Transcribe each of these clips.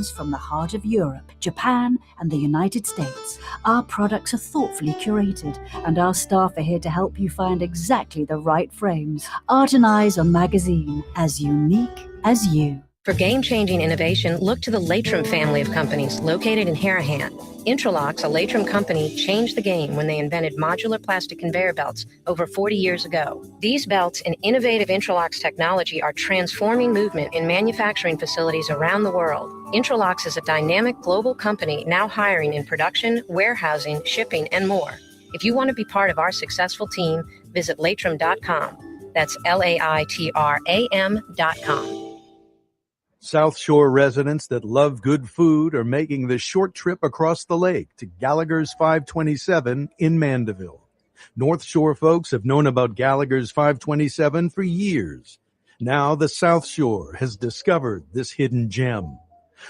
comes from the heart of Europe, Japan, and the United States. Our products are thoughtfully curated, and our staff are here to help you find exactly the right frames. Art and Eyes on Magazine, as unique as you. For game-changing innovation, look to the Latrim family of companies located in Harahan. Intralocks, a Latrim company, changed the game when they invented modular plastic conveyor belts over 40 years ago. These belts and innovative Intralocks technology are transforming movement in manufacturing facilities around the world. Intralocks is a dynamic global company now hiring in production, warehousing, shipping, and more. If you want to be part of our successful team, visit Latrim.com. That's LAITRAM.com. South Shore residents that love good food are making the short trip across the lake to Gallagher's 527 in Mandeville. North Shore folks have known about Gallagher's 527 for years. Now the South Shore has discovered this hidden gem.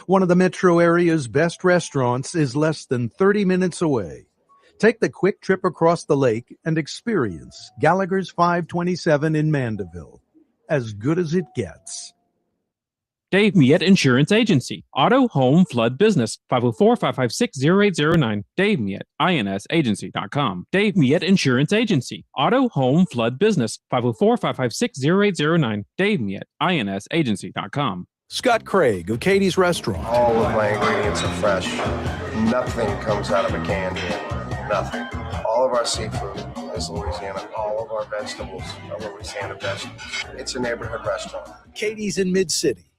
One of the metro area's best restaurants is less than 30 minutes away. Take the quick trip across the lake and experience Gallagher's 527 in Mandeville. As good as it gets. Dave Miette Insurance Agency. Auto, home, flood, business. 504-556-0809. Dave Miette, INSagency.com. Dave Miette Insurance Agency. Auto, home, flood, business. 504-556-0809. Dave Miette, INSagency.com. Scott Craig of Katie's Restaurant. All of my ingredients are fresh. Nothing comes out of a can here. Nothing. All of our seafood is Louisiana. All of our vegetables are Louisiana vegetables. It's a neighborhood restaurant. Katie's in Mid-City.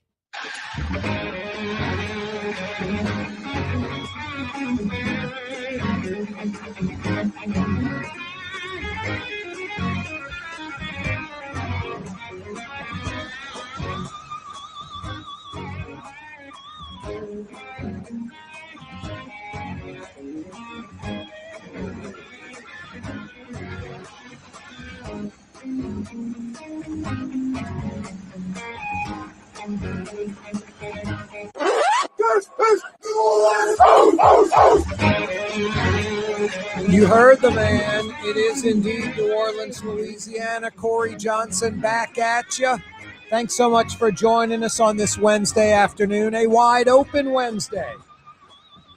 You heard the man. It is indeed New Orleans, Louisiana. Corey Johnson back at you. Thanks so much for joining us on this Wednesday afternoon, a wide open Wednesday.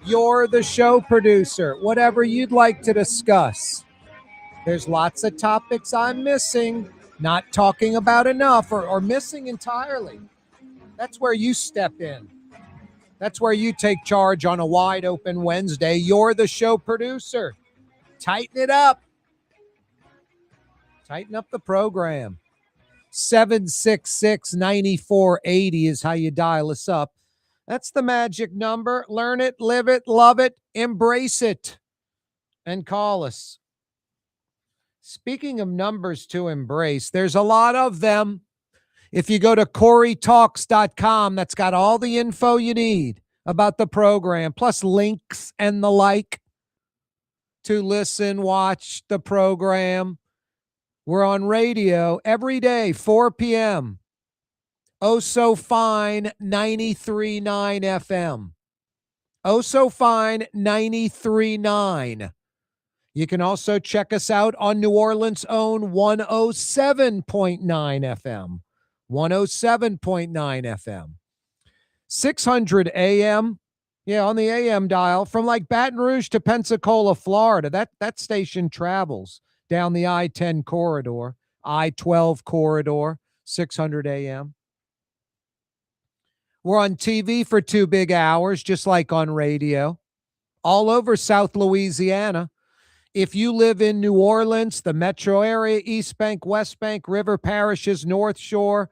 You're the show producer. Whatever you'd like to discuss. There's lots of topics I'm missing, not talking about enough, or missing entirely. That's where you step in. That's where you take charge on a wide open Wednesday. You're the show producer. Tighten it up. Tighten up the program. 766-9480 is how you dial us up. That's the magic number. Learn it, live it, love it, embrace it, and call us. Speaking of numbers to embrace, there's a lot of them. If you go to CoreyTalks.com, that's got all the info you need about the program, plus links and the like to listen, watch the program. We're on radio every day, 4 p.m. Oh So Fine 93.9 FM. Oh So Fine 93.9. You can also check us out on New Orleans' own 107.9 FM. 107.9 FM. 600 AM. Yeah, on the AM dial from like Baton Rouge to Pensacola, Florida. That station travels down the I-10 corridor, I-12 corridor, 600 AM. We're on TV for 2 big hours, just like on radio, all over South Louisiana. If you live in New Orleans, the metro area, East Bank, West Bank, River Parishes, North Shore,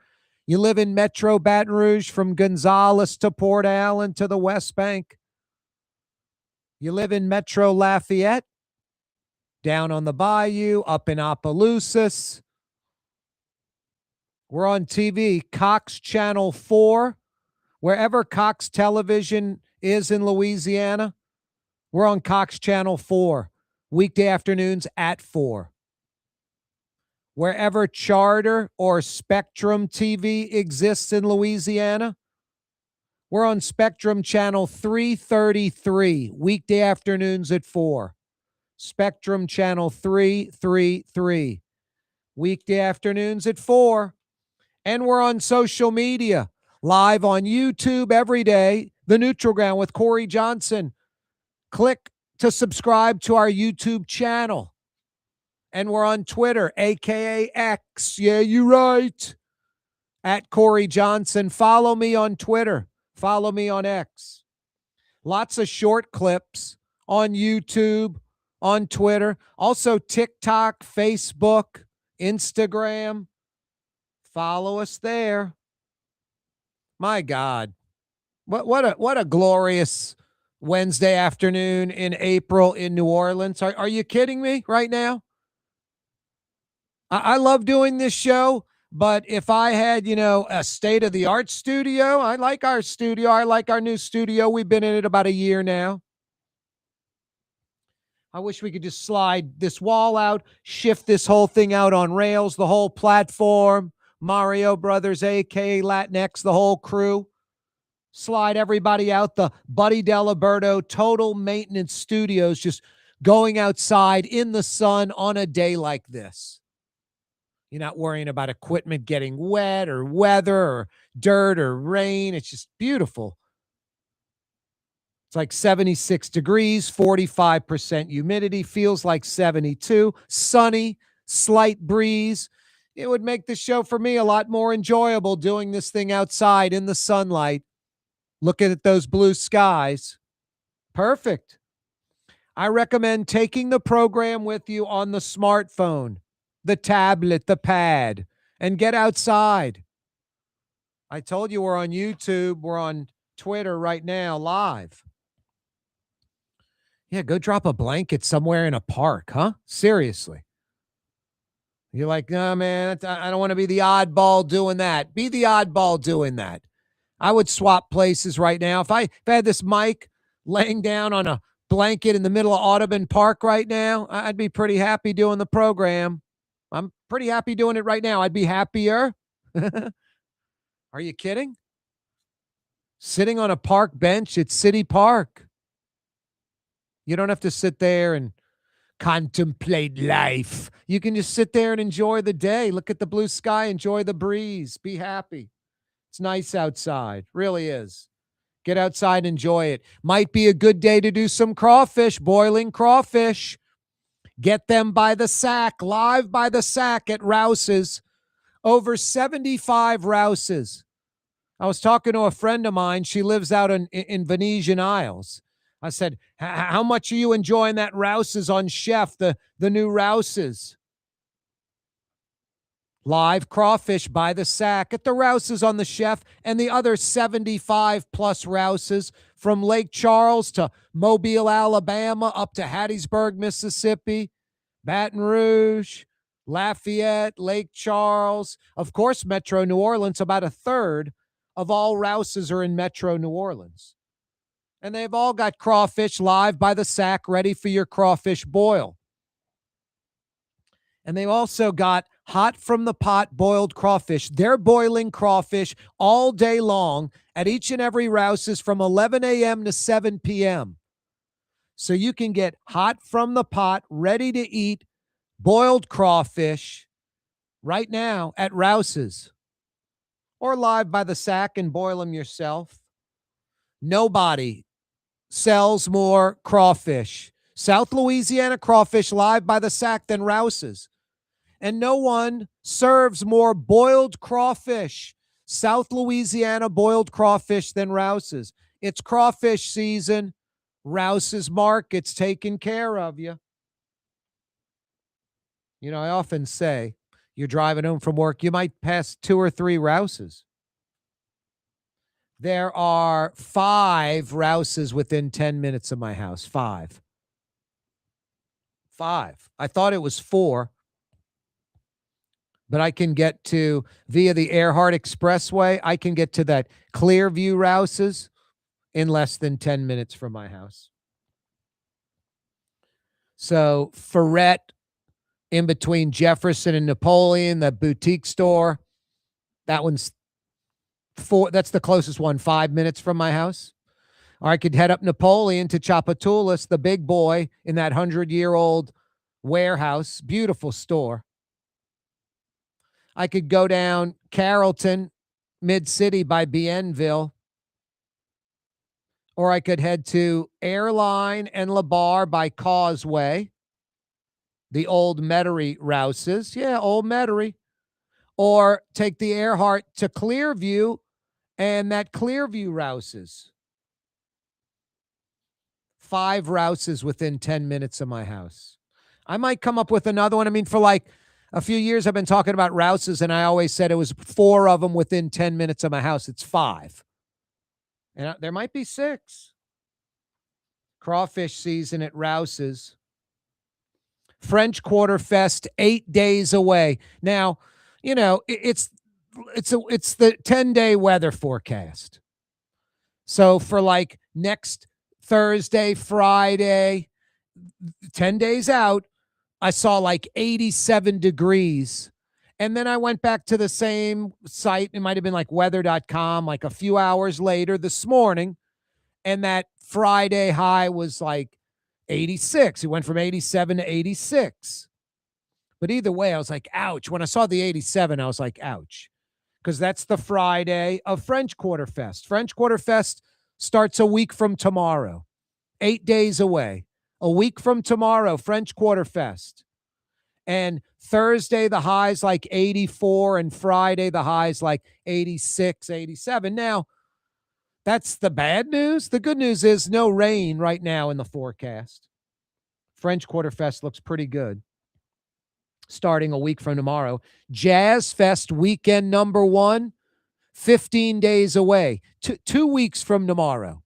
you live in Metro Baton Rouge from Gonzales to Port Allen to the West Bank. You live in Metro Lafayette, down on the bayou, up in Opelousas. We're on TV, Cox Channel 4. Wherever Cox Television is in Louisiana, we're on Cox Channel 4. Weekday afternoons at 4. Wherever Charter or Spectrum TV exists in Louisiana, we're on Spectrum Channel 333, weekday afternoons at 4. Spectrum Channel 333, weekday afternoons at 4. And we're on social media, live on YouTube every day, The Neutral Ground with Corey Johnson. Click to subscribe to our YouTube channel. And we're on Twitter, aka X. Yeah, you're right. At Corey Johnson. Follow me on Twitter. Follow me on X. Lots of short clips on YouTube, on Twitter, also TikTok, Facebook, Instagram. Follow us there. My God. What a glorious Wednesday afternoon in April in New Orleans. Are you kidding me right now? I love doing this show, but if I had, a state-of-the-art studio, I like our studio. I like our new studio. We've been in it about a year now. I wish we could just slide this wall out, shift this whole thing out on rails, the whole platform, Mario Brothers, a.k.a. Latinx, the whole crew. Slide everybody out, the Buddy Deliberto Total Maintenance Studios, just going outside in the sun on a day like this. You're not worrying about equipment getting wet or weather or dirt or rain. It's just beautiful. It's like 76 degrees, 45% humidity, feels like 72, sunny, slight breeze. It would make the show for me a lot more enjoyable doing this thing outside in the sunlight, looking at those blue skies. Perfect. I recommend taking the program with you on the smartphone, the tablet, the pad, and get outside. I told you we're on YouTube. We're on Twitter right now, live. Yeah, go drop a blanket somewhere in a park, huh? Seriously. You're like, no, man, I don't want to be the oddball doing that. Be the oddball doing that. I would swap places right now. If I had this mic laying down on a blanket in the middle of Audubon Park right now, I'd be pretty happy doing the program. I'm pretty happy doing it right now. I'd be happier. Are you kidding? Sitting on a park bench at City Park. You don't have to sit there and contemplate life. You can just sit there and enjoy the day. Look at the blue sky, enjoy the breeze, be happy. It's nice outside, really is. Get outside, enjoy it. Might be a good day to do some crawfish, boiling crawfish. Get them by the sack, live by the sack at Rouse's. Over 75 Rouse's. I was talking to a friend of mine. She lives out in Venetian Isles. I said, how much are you enjoying that Rouse's on Chef, the new Rouse's? Live crawfish by the sack at the Rouse's on the Chef and the other 75 plus Rouse's from Lake Charles to Mobile, Alabama, up to Hattiesburg, Mississippi, Baton Rouge, Lafayette, Lake Charles. Of course, Metro New Orleans, about a third of all Rouse's are in Metro New Orleans. And they've all got crawfish live by the sack ready for your crawfish boil. And they've also got hot from the pot boiled crawfish. They're boiling crawfish all day long at each and every Rouse's from 11 a.m. to 7 p.m. So you can get hot from the pot, ready to eat, boiled crawfish right now at Rouse's. Or live by the sack and boil them yourself. Nobody sells more crawfish, South Louisiana crawfish live by the sack, than Rouse's. And no one serves more boiled crawfish, South Louisiana boiled crawfish, than Rouse's. It's crawfish season. Rouse's Market's taking care of you. You know, I often say, you're driving home from work, you might pass 2 or 3 Rouse's. There are 5 Rouse's within 10 minutes of my house. 5. I thought it was 4. But I can get to, via the Earhart Expressway, I can get to that Clearview Rouse's in less than 10 minutes from my house. So Ferret, in between Jefferson and Napoleon, the boutique store, that one's 4. That's the closest one, 5 minutes from my house. Or I could head up Napoleon to Tchoupitoulas, the big boy in that 100-year-old warehouse. Beautiful store. I could go down Carrollton, Mid-City by Bienville. Or I could head to Airline and LeBar by Causeway, the old Metairie Rouses. Yeah, old Metairie. Or take the Earhart to Clearview and that Clearview Rouses. 5 Rouses within 10 minutes of my house. I might come up with another one. I mean, for like a few years, I've been talking about Rouses, and I always said it was 4 of them within 10 minutes of my house. It's 5. And there might be 6. Crawfish season at Rouse's. French Quarter Fest, 8 days away. Now, you know, it's the 10-day weather forecast. So for like next Thursday, Friday, 10 days out, I saw like 87 degrees. And then I went back to the same site. It might have been like weather.com, like a few hours later this morning. And that Friday high was like 86. It went from 87 to 86. But either way, I was like, ouch. When I saw the 87, I was like, ouch. Because that's the Friday of French Quarter Fest. French Quarter Fest starts a week from tomorrow. 8 days away. A week from tomorrow, French Quarter Fest. And Thursday, the high's like 84, and Friday, the high's like 86, 87. Now, that's the bad news. The good news is no rain right now in the forecast. French Quarter Fest looks pretty good. Starting a week from tomorrow. Jazz Fest weekend number 1, 15 days away. 2 weeks from tomorrow.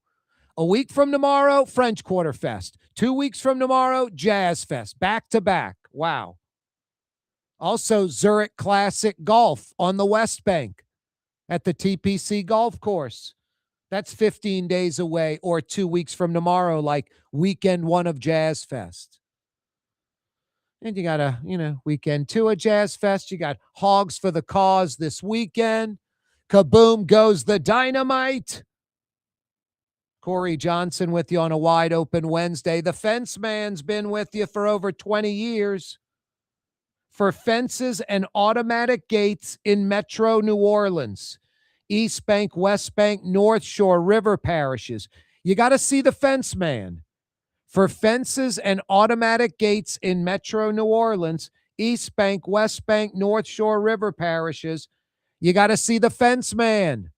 A week from tomorrow, French Quarter Fest. 2 weeks from tomorrow, Jazz Fest. Back to back. Wow. Also, Zurich Classic Golf on the West Bank at the TPC Golf Course. That's 15 days away, or 2 weeks from tomorrow, like weekend 1 of Jazz Fest. And you got weekend 2 of Jazz Fest. You got Hogs for the Cause this weekend. Kaboom goes the dynamite. Corey Johnson with you on a wide open Wednesday. The Fence Man's been with you for over 20 years. For fences and automatic gates in Metro New Orleans, East Bank, West Bank, North Shore, River parishes. You got to see the Fence Man. For fences and automatic gates in Metro New Orleans, East Bank, West Bank, North Shore, River parishes, you got to see the Fence Man.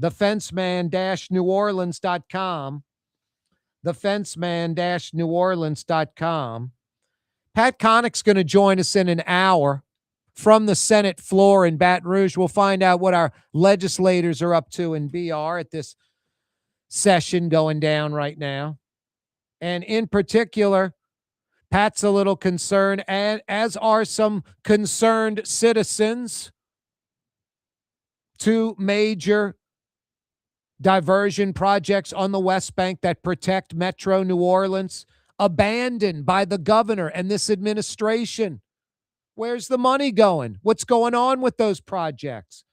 Thefenceman-neworleans.com. Thefenceman-neworleans.com. Pat Connick's going to join us in an hour from the Senate floor in Baton Rouge. We'll find out what our legislators are up to in BR at this session going down right now. And in particular, Pat's a little concerned, and as are some concerned citizens. 2 major diversion projects on the West Bank that protect Metro New Orleans, abandoned by the governor and this administration. Where's the money going? What's going on with those projects?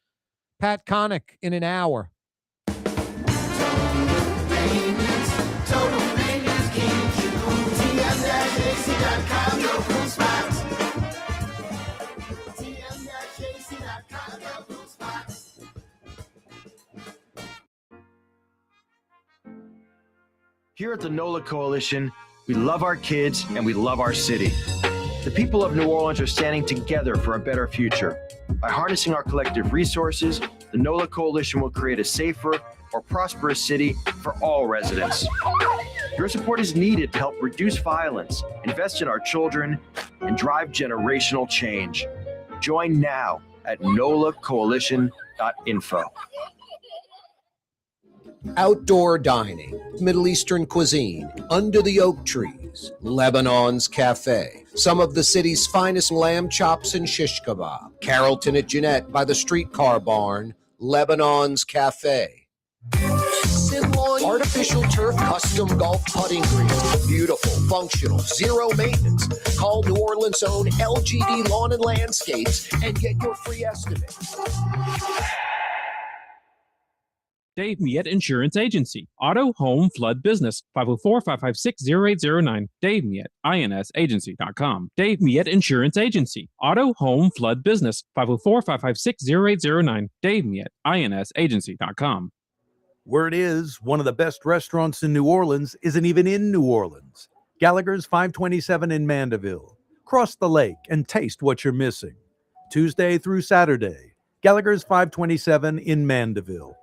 Pat Connick in an hour. Here at the NOLA Coalition, we love our kids and we love our city. The people of New Orleans are standing together for a better future. By harnessing our collective resources, the NOLA Coalition will create a safer, more prosperous city for all residents. Your support is needed to help reduce violence, invest in our children, and drive generational change. Join now at nolacoalition.info. Outdoor dining, Middle Eastern cuisine, under the oak trees, Lebanon's Cafe, some of the city's finest lamb chops and shish kebab, Carrollton at Jeanette by the streetcar barn, Lebanon's Cafe. Artificial turf custom golf putting greens. Beautiful, functional, zero maintenance. Call New Orleans' own LGD Lawn and Landscapes and get your free estimate. Dave Miette Insurance Agency. Auto, home, flood, business. 504-556-0809. Dave Miette, INSagency.com. Dave Miette Insurance Agency. Auto, home, flood, business. 504-556-0809. Dave Miette, INSagency.com. Word is, one of the best restaurants in New Orleans isn't even in New Orleans. Gallagher's 527 in Mandeville. Cross the lake and taste what you're missing. Tuesday through Saturday, Gallagher's 527 in Mandeville.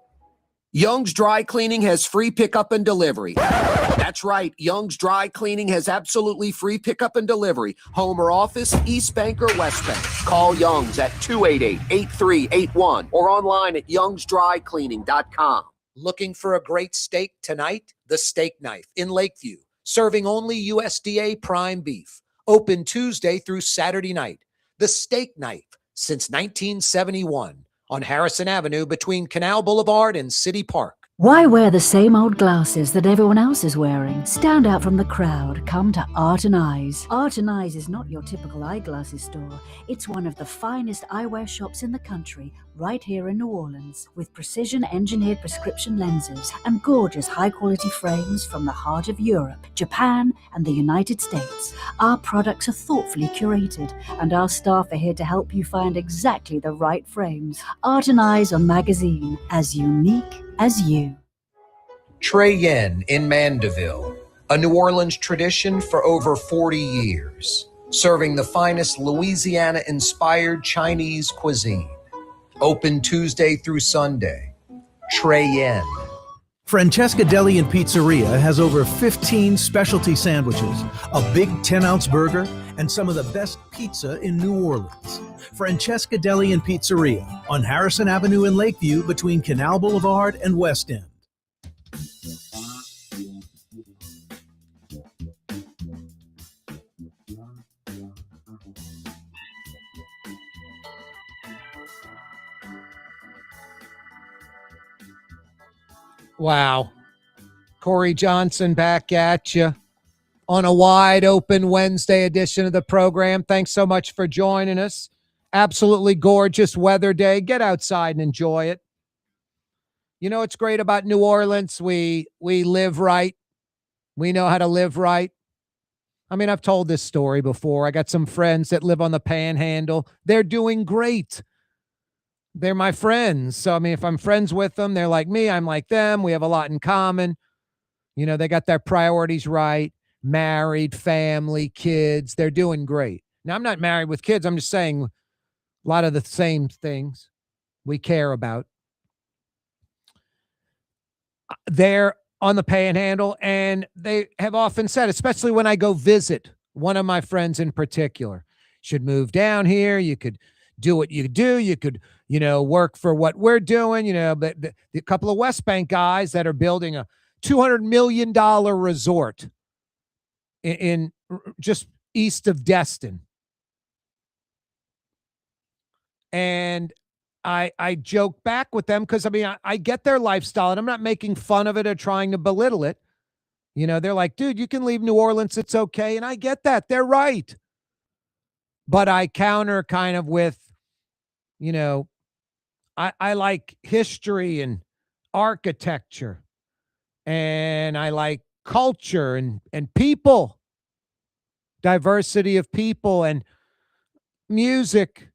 Young's Dry Cleaning has free pickup and delivery. That's right. Young's Dry Cleaning has absolutely free pickup and delivery. Home or office, East Bank or West Bank. Call Young's at 288-8381 or online at youngsdrycleaning.com. Looking for a great steak tonight? The Steak Knife in Lakeview, serving only USDA prime beef. Open Tuesday through Saturday night. The Steak Knife since 1971 on Harrison Avenue between Canal Boulevard and City Park. Why wear the same old glasses that everyone else is wearing? Stand out from the crowd. Come to Art and Eyes. Art and Eyes is not your typical eyeglasses store. It's one of the finest eyewear shops in the country, right here in New Orleans, with precision-engineered prescription lenses and gorgeous high-quality frames from the heart of Europe, Japan, and the United States. Our products are thoughtfully curated, and our staff are here to help you find exactly the right frames. Art and Eyes on Magazine, as unique as you. Trey Yen in Mandeville, a New Orleans tradition for over 40 years, serving the finest Louisiana-inspired Chinese cuisine. Open Tuesday through Sunday. Trey Yen. Francesca Deli and Pizzeria has over 15 specialty sandwiches, a big 10-ounce burger, and some of the best pizza in New Orleans. Francesca Deli and Pizzeria on Harrison Avenue in Lakeview between Canal Boulevard and West End. Wow. Corey Johnson back at you on a wide open Wednesday edition of the program. Thanks so much for joining us. Absolutely gorgeous weather day. Get outside and enjoy it. You know what's great about New Orleans? We live right. We know how to live right. I mean, I've told this story before. I got some friends that live on the Panhandle. They're doing great. They're my friends. So, I mean, if I'm friends with them, they're like me. I'm like them. We have a lot in common. You know, they got their priorities right. Married, family, kids. They're doing great. Now, I'm not married with kids. I'm just saying a lot of the same things we care about. They're on the Panhandle, and they have often said, especially when I go visit one of my friends in particular, should move down here. You could do what you do. You could, you know, work for what we're doing. You know, but the couple of West Bank guys that are building a $200 million resort in just east of Destin. And I joke back with them because, I mean, I get their lifestyle, and I'm not making fun of it or trying to belittle it. You know, they're like, dude, you can leave New Orleans. It's okay. And I get that. They're right. But I counter kind of with, you know, I like history and architecture, and I like culture and people, diversity of people, and music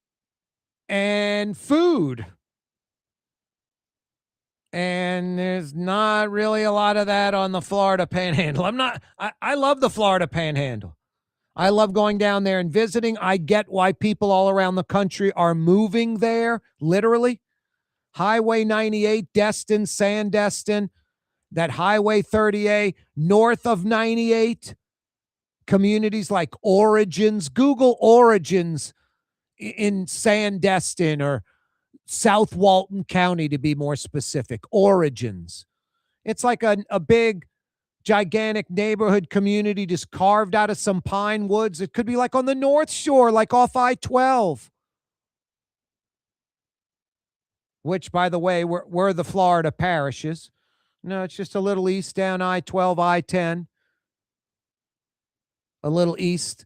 and food. And there's not really a lot of that on the Florida Panhandle. I love the Florida Panhandle. I love going down there and visiting. I get why people all around the country are moving there, literally. Highway 98, Destin, Sandestin, that Highway 30A, north of 98, communities like Origins. Google Origins in Sandestin or South Walton County, to be more specific. Origins. It's like a big, gigantic neighborhood community just carved out of some pine woods. It could be like on the North Shore, like off I-12. Which, by the way, we're the Florida parishes. No, it's just a little east down I-12, I-10. A little east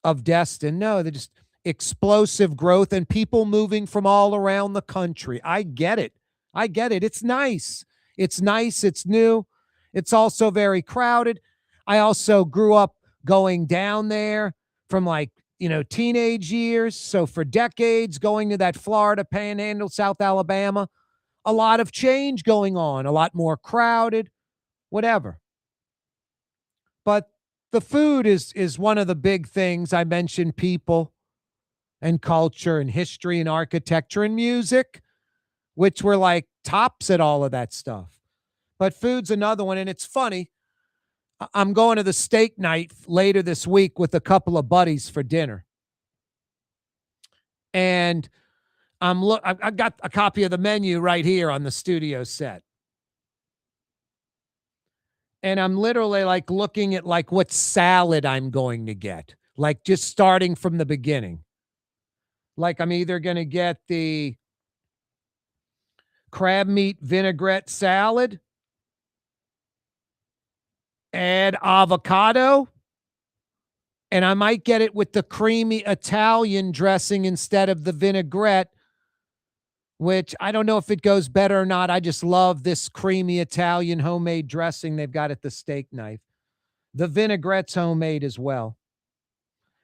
of Destin. No, they're just explosive growth and people moving from all around the country. I get it. It's nice. It's nice. It's new. It's also very crowded. I also grew up going down there from like, you know, teenage years. So for decades, going to that Florida Panhandle, South Alabama, a lot of change going on, a lot more crowded, whatever. But the food is one of the big things. I mentioned people and culture and history and architecture and music, which were like tops at all of that stuff. But food's another one. And it's funny. I'm going to the steak night later this week with a couple of buddies for dinner. And I've got a copy of the menu right here on the studio set. And I'm literally like looking at like what salad I'm going to get, like just starting from the beginning. Like I'm either going to get the crab meat vinaigrette salad, add avocado, and I might get it with the creamy Italian dressing instead of the vinaigrette, which I don't know if it goes better or not. I just love this creamy Italian homemade dressing they've got at the steak knife. The vinaigrette's homemade as well.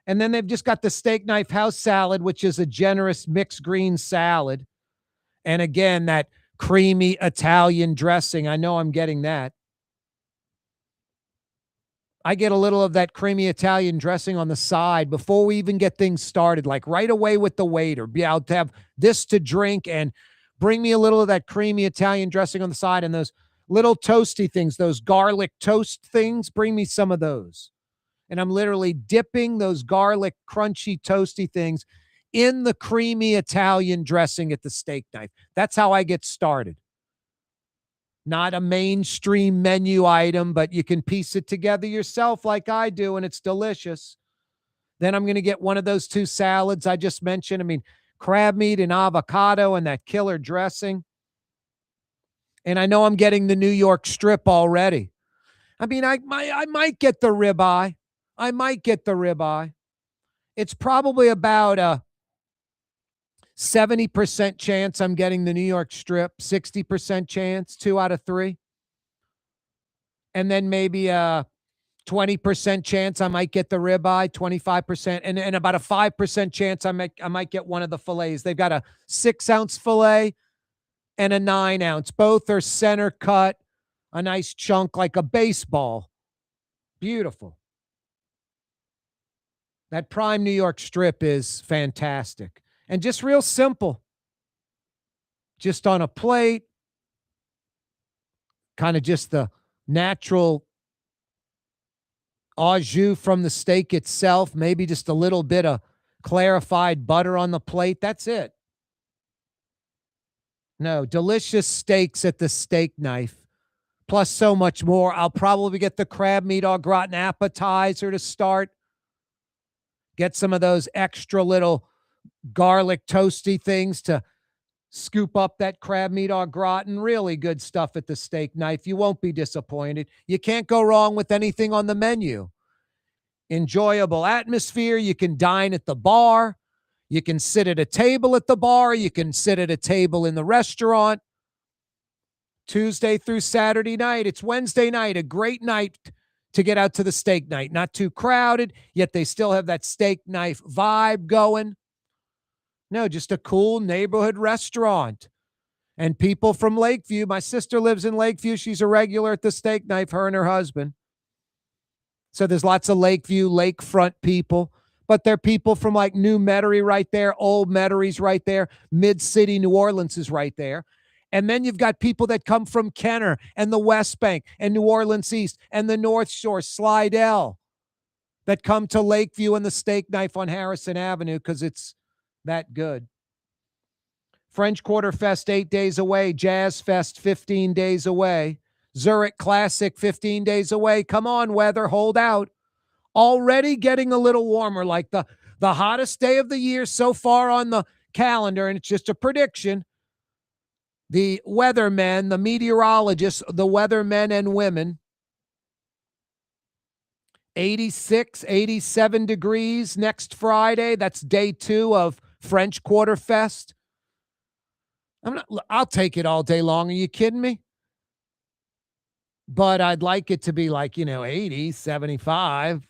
And then they've just got the steak knife house salad, which is a generous mixed green salad. And again, that creamy Italian dressing. I know I'm getting that. I get a little of that creamy Italian dressing on the side before we even get things started, like right away with the waiter. Be able to have this to drink and bring me a little of that creamy Italian dressing on the side, and those little toasty things, those garlic toast things, bring me some of those. And I'm literally dipping those garlic crunchy toasty things in the creamy Italian dressing at the steak knife. That's how I get started. Not a mainstream menu item, but you can piece it together yourself like I do, and it's delicious. Then I'm going to get one of those two salads I just mentioned. I mean, crab meat and avocado and that killer dressing. And I know I'm getting the New York strip already. I mean, I might get the ribeye. I might get the ribeye. It's probably about a 70% chance I'm getting the New York strip, 60% chance, 2 out of 3. And then maybe a 20% chance I might get the ribeye, 25%, and about a 5% chance I might get one of the fillets. They've got a 6-ounce fillet and a 9-ounce. Both are center cut, a nice chunk like a baseball. Beautiful. That prime New York strip is fantastic. And just real simple. Just on a plate. Kind of just the natural au jus from the steak itself. Maybe just a little bit of clarified butter on the plate. That's it. No, delicious steaks at the steak knife. Plus so much more. I'll probably get the crab meat au gratin appetizer to start. Get some of those extra little garlic toasty things to scoop up that crab meat au gratin. Really good stuff at the steak knife. You won't be disappointed. You can't go wrong with anything on the menu. Enjoyable atmosphere. You can dine at the bar. You can sit at a table at the bar. You can sit at a table in the restaurant. Tuesday through Saturday night. It's Wednesday night, a great night to get out to the steak night. Not too crowded, yet they still have that steak knife vibe going. No, just a cool neighborhood restaurant. And people from Lakeview, my sister lives in Lakeview. She's a regular at the steak knife, her and her husband. So there's lots of Lakeview, lakefront people. But they're people from like New Metairie right there, Old Metarie's right there, Mid-City, New Orleans is right there. And then you've got people that come from Kenner and the West Bank and New Orleans East and the North Shore, Slidell, that come to Lakeview and the steak knife on Harrison Avenue because it's that good. French Quarter Fest 8 days away. Jazz Fest 15 days away. Zurich Classic 15 days away. Come on, weather, hold out. Already getting a little warmer, like the hottest day of the year so far on the calendar, and it's just a prediction. The weathermen, the meteorologists, the weathermen and women, 86, 87 degrees next Friday. That's day 2 of French Quarter Fest. I'll take it all day long. Are you kidding me? But I'd like it to be like, 80, 75,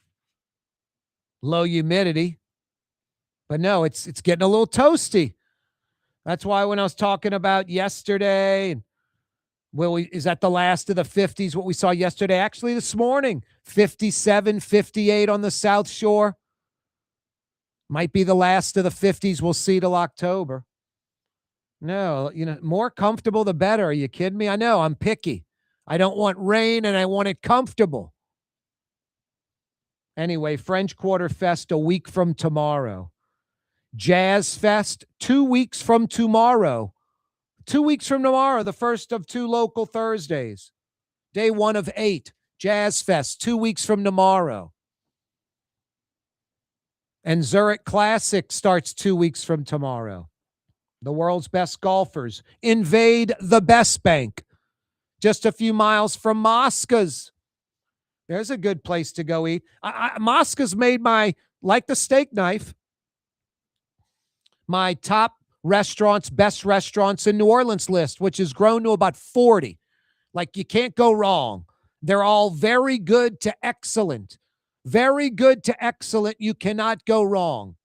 low humidity. But no, it's getting a little toasty. That's why when I was talking about yesterday, is that the last of the 50s, what we saw yesterday? Actually, this morning, 57, 58 on the South Shore. Might be the last of the 50s we'll see till October. No, more comfortable, the better. Are you kidding me? I know, I'm picky. I don't want rain, and I want it comfortable. Anyway, French Quarter Fest a week from tomorrow. Jazz Fest 2 weeks from tomorrow. 2 weeks from tomorrow, the first of 2 local Thursdays. Day 1 of 8. Jazz Fest 2 weeks from tomorrow. And Zurich Classic starts 2 weeks from tomorrow. The world's best golfers invade the Best Bank, just a few miles from Mosca's. There's a good place to go eat. Mosca's made like the steak knife, my top restaurants, best restaurants in New Orleans list, which has grown to about 40. Like, you can't go wrong. They're all very good to excellent. Very good to excellent. You cannot go wrong.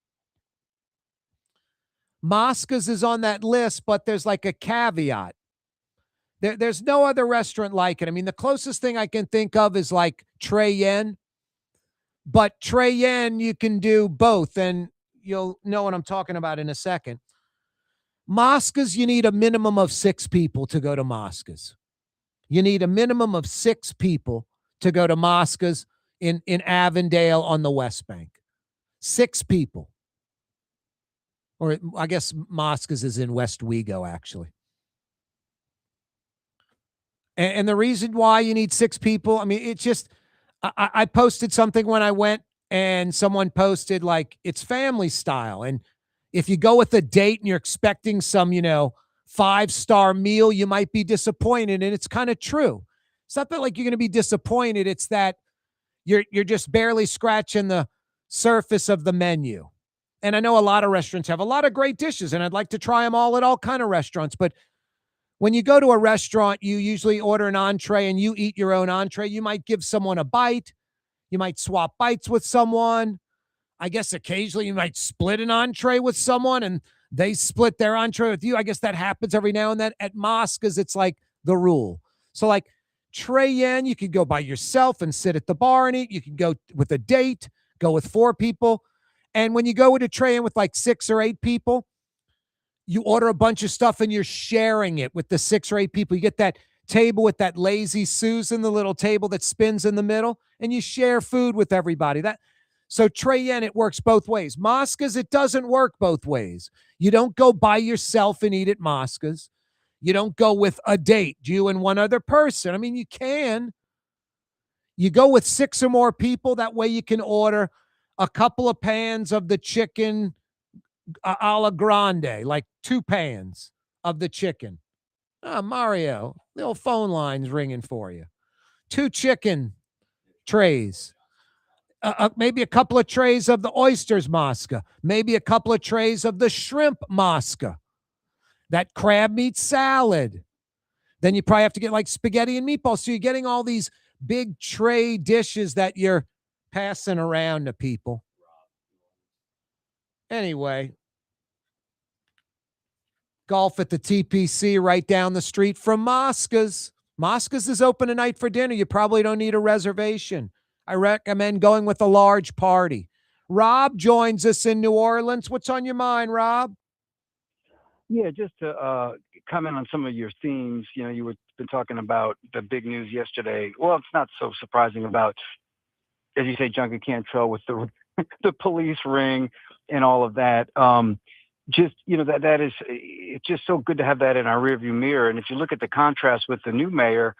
Mosca's is on that list, but there's like a caveat. There's no other restaurant like it. I mean, the closest thing I can think of is like Trey Yen. But Trey Yen, you can do both, and you'll know what I'm talking about in a second. Mosca's, you need a minimum of 6 people to go to Mosca's. You need a minimum of 6 people to go to Mosca's in Avondale on the West Bank. 6 people. Or I guess Mosca's is in West Wego, actually. And the reason why you need 6 people, I mean, it's just, I posted something when I went, and someone posted, like, it's family style. And if you go with a date and you're expecting some, 5-star meal, you might be disappointed. And it's kind of true. It's not that like you're going to be disappointed. It's that you're just barely scratching the surface of the menu. And I know a lot of restaurants have a lot of great dishes, and I'd like to try them all at all kind of restaurants. But when you go to a restaurant, you usually order an entree and you eat your own entree. You might give someone a bite. You might swap bites with someone. I guess occasionally you might split an entree with someone and they split their entree with you. I guess that happens every now and then. At Mosca's, it's like the rule. So like Trey Yen, you could go by yourself and sit at the bar and eat. You can go with a date, go with 4 people. And when you go with a Trey Yen with like 6 or 8 people, you order a bunch of stuff and you're sharing it with the 6 or 8 people. You get that table with that lazy Susan, the little table that spins in the middle, and you share food with everybody. So Trey Yen, it works both ways. Mosca's, it doesn't work both ways. You don't go by yourself and eat at Mosca's. You don't go with a date, you and one other person. I mean, you can. You go with 6 or more people. That way you can order a couple of pans of the chicken a la grande, like 2 pans of the chicken. Mario, the old phone line's ringing for you. 2 chicken trays. Maybe a couple of trays of the oysters Mosca. Maybe a couple of trays of the shrimp Mosca. That crab meat salad. Then you probably have to get like spaghetti and meatballs. So you're getting all these big tray dishes that you're passing around to people. Anyway, golf at the TPC right down the street from Mosca's. Mosca's is open tonight for dinner. You probably don't need a reservation. I recommend going with a large party. Rob joins us in New Orleans. What's on your mind, Rob? Yeah, just to comment on some of your themes. You were been talking about the big news yesterday. Well, it's not so surprising about, as you say, Junkie Cantrell with the the police ring and all of that. Just, that is, it's just so good to have that in our rearview mirror. And if you look at the contrast with the new mayor,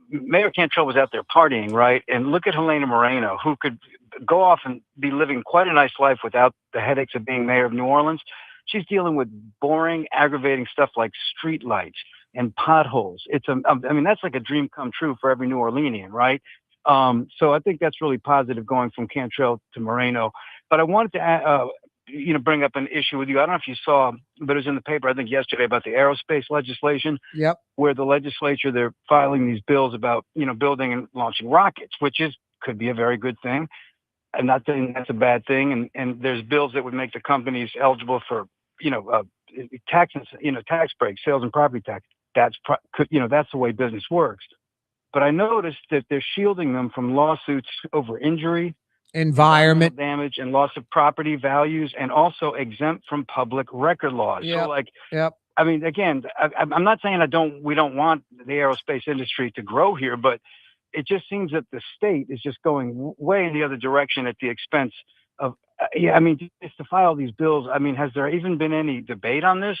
Mayor Cantrell was out there partying, right? And look at Helena Moreno, who could go off and be living quite a nice life without the headaches of being mayor of New Orleans. She's dealing with boring, aggravating stuff like street lights and potholes. That's like a dream come true for every New Orleanian, right? So I think that's really positive going from Cantrell to Moreno. But I wanted to bring up an issue with you. I don't know if you saw, but it was in the paper, I think yesterday, about the aerospace legislation. Yep. Where the legislature, they're filing these bills about, building and launching rockets, which could be a very good thing. I'm not saying that's a bad thing. And there's bills that would make the companies eligible for, tax, tax breaks, sales and property tax. That's that's the way business works. But I noticed that they're shielding them from lawsuits over injury, environment damage, and loss of property values, and also exempt from public record laws. Yep. So, Yep. I mean, again, I'm not saying we don't want the aerospace industry to grow here, but it just seems that the state is just going way in the other direction at the expense of. I mean, just to file these bills. I mean, has there even been any debate on this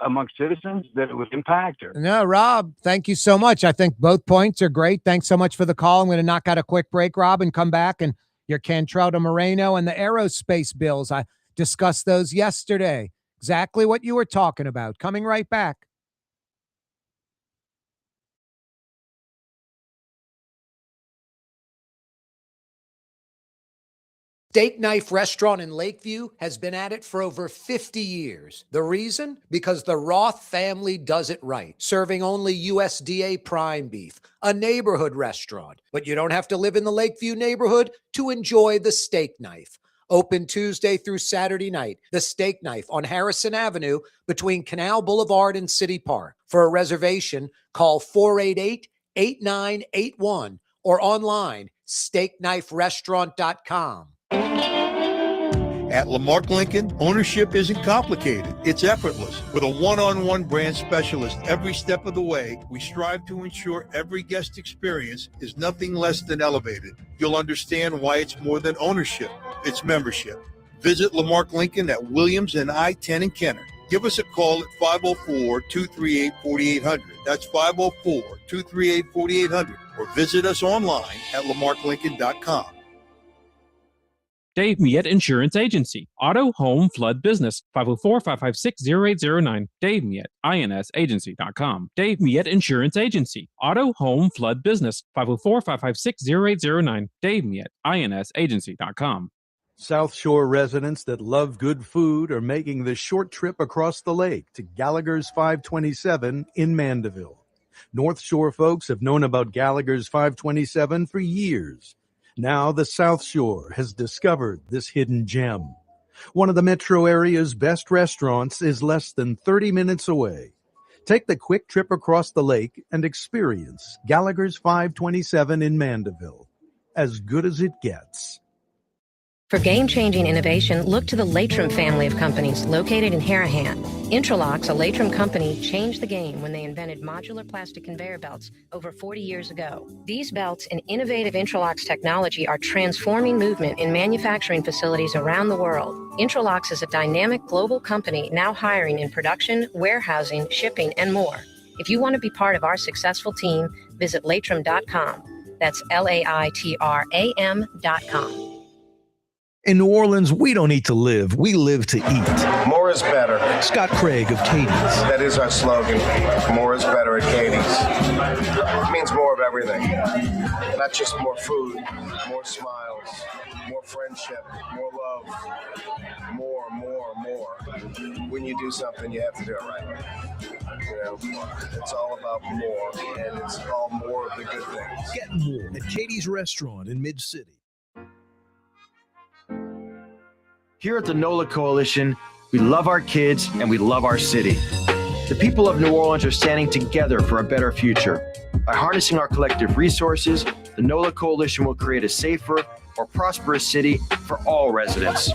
amongst citizens that it would impact? Or No, Rob, thank you so much. I think both points are great. Thanks so much for the call. I'm going to knock out a quick break, Rob, and come back. And your Cantrell to Moreno and the aerospace bills. I discussed those yesterday. Exactly what you were talking about. Coming right back. Steak Knife Restaurant in Lakeview has been at it for over 50 years. The reason? Because the Roth family does it right, serving only USDA prime beef, a neighborhood restaurant. But you don't have to live in the Lakeview neighborhood to enjoy the Steak Knife. Open Tuesday through Saturday night, the Steak Knife on Harrison Avenue between Canal Boulevard and City Park. For a reservation, call 488-8981 or online, steakkniferestaurant.com. At Lamarck Lincoln, ownership isn't complicated. It's effortless. With a one-on-one brand specialist every step of the way, we strive to ensure every guest experience is nothing less than elevated. You'll understand why it's more than ownership. It's membership. Visit Lamarck Lincoln at Williams and I-10 in Kenner. Give us a call at 504-238-4800. That's 504-238-4800. Or visit us online at lamarcklincoln.com. Dave Miette Insurance Agency. Auto, home, flood, business. 504-556-0809. Dave Miette, INSagency.com. Dave Miette Insurance Agency. Auto, home, flood, business. 504-556-0809. Dave Miette, INSagency.com. South Shore residents that love good food are making the short trip across the lake to Gallagher's 527 in Mandeville. North Shore folks have known about Gallagher's 527 for years. Now the South Shore has discovered this hidden gem. One of the metro area's best restaurants is less than 30 minutes away. Take the quick trip across the lake and experience Gallagher's 527 in Mandeville. As good as it gets. For game-changing innovation, look to the Latrim family of companies located in Harahan. Intralox, a Latrim company, changed the game when they invented modular plastic conveyor belts over 40 years ago. These belts and innovative Intralox technology are transforming movement in manufacturing facilities around the world. Intralox is a dynamic global company now hiring in production, warehousing, shipping, and more. If you want to be part of our successful team, visit latrim.com. That's LAITRAM.com. In New Orleans, we don't eat to live. We live to eat. More is better. Scott Craig of Katie's. That is our slogan. More is better at Katie's. It means more of everything. Not just more food, more smiles, more friendship, more love, more. When you do something, you have to do it right. You know, it's all about more, and it's all more of the good things. Get more at Katie's Restaurant in Mid-City. Here at the NOLA Coalition, we love our kids and we love our city. The people of New Orleans are standing together for a better future. By harnessing our collective resources, the NOLA Coalition will create a safer, more prosperous city for all residents.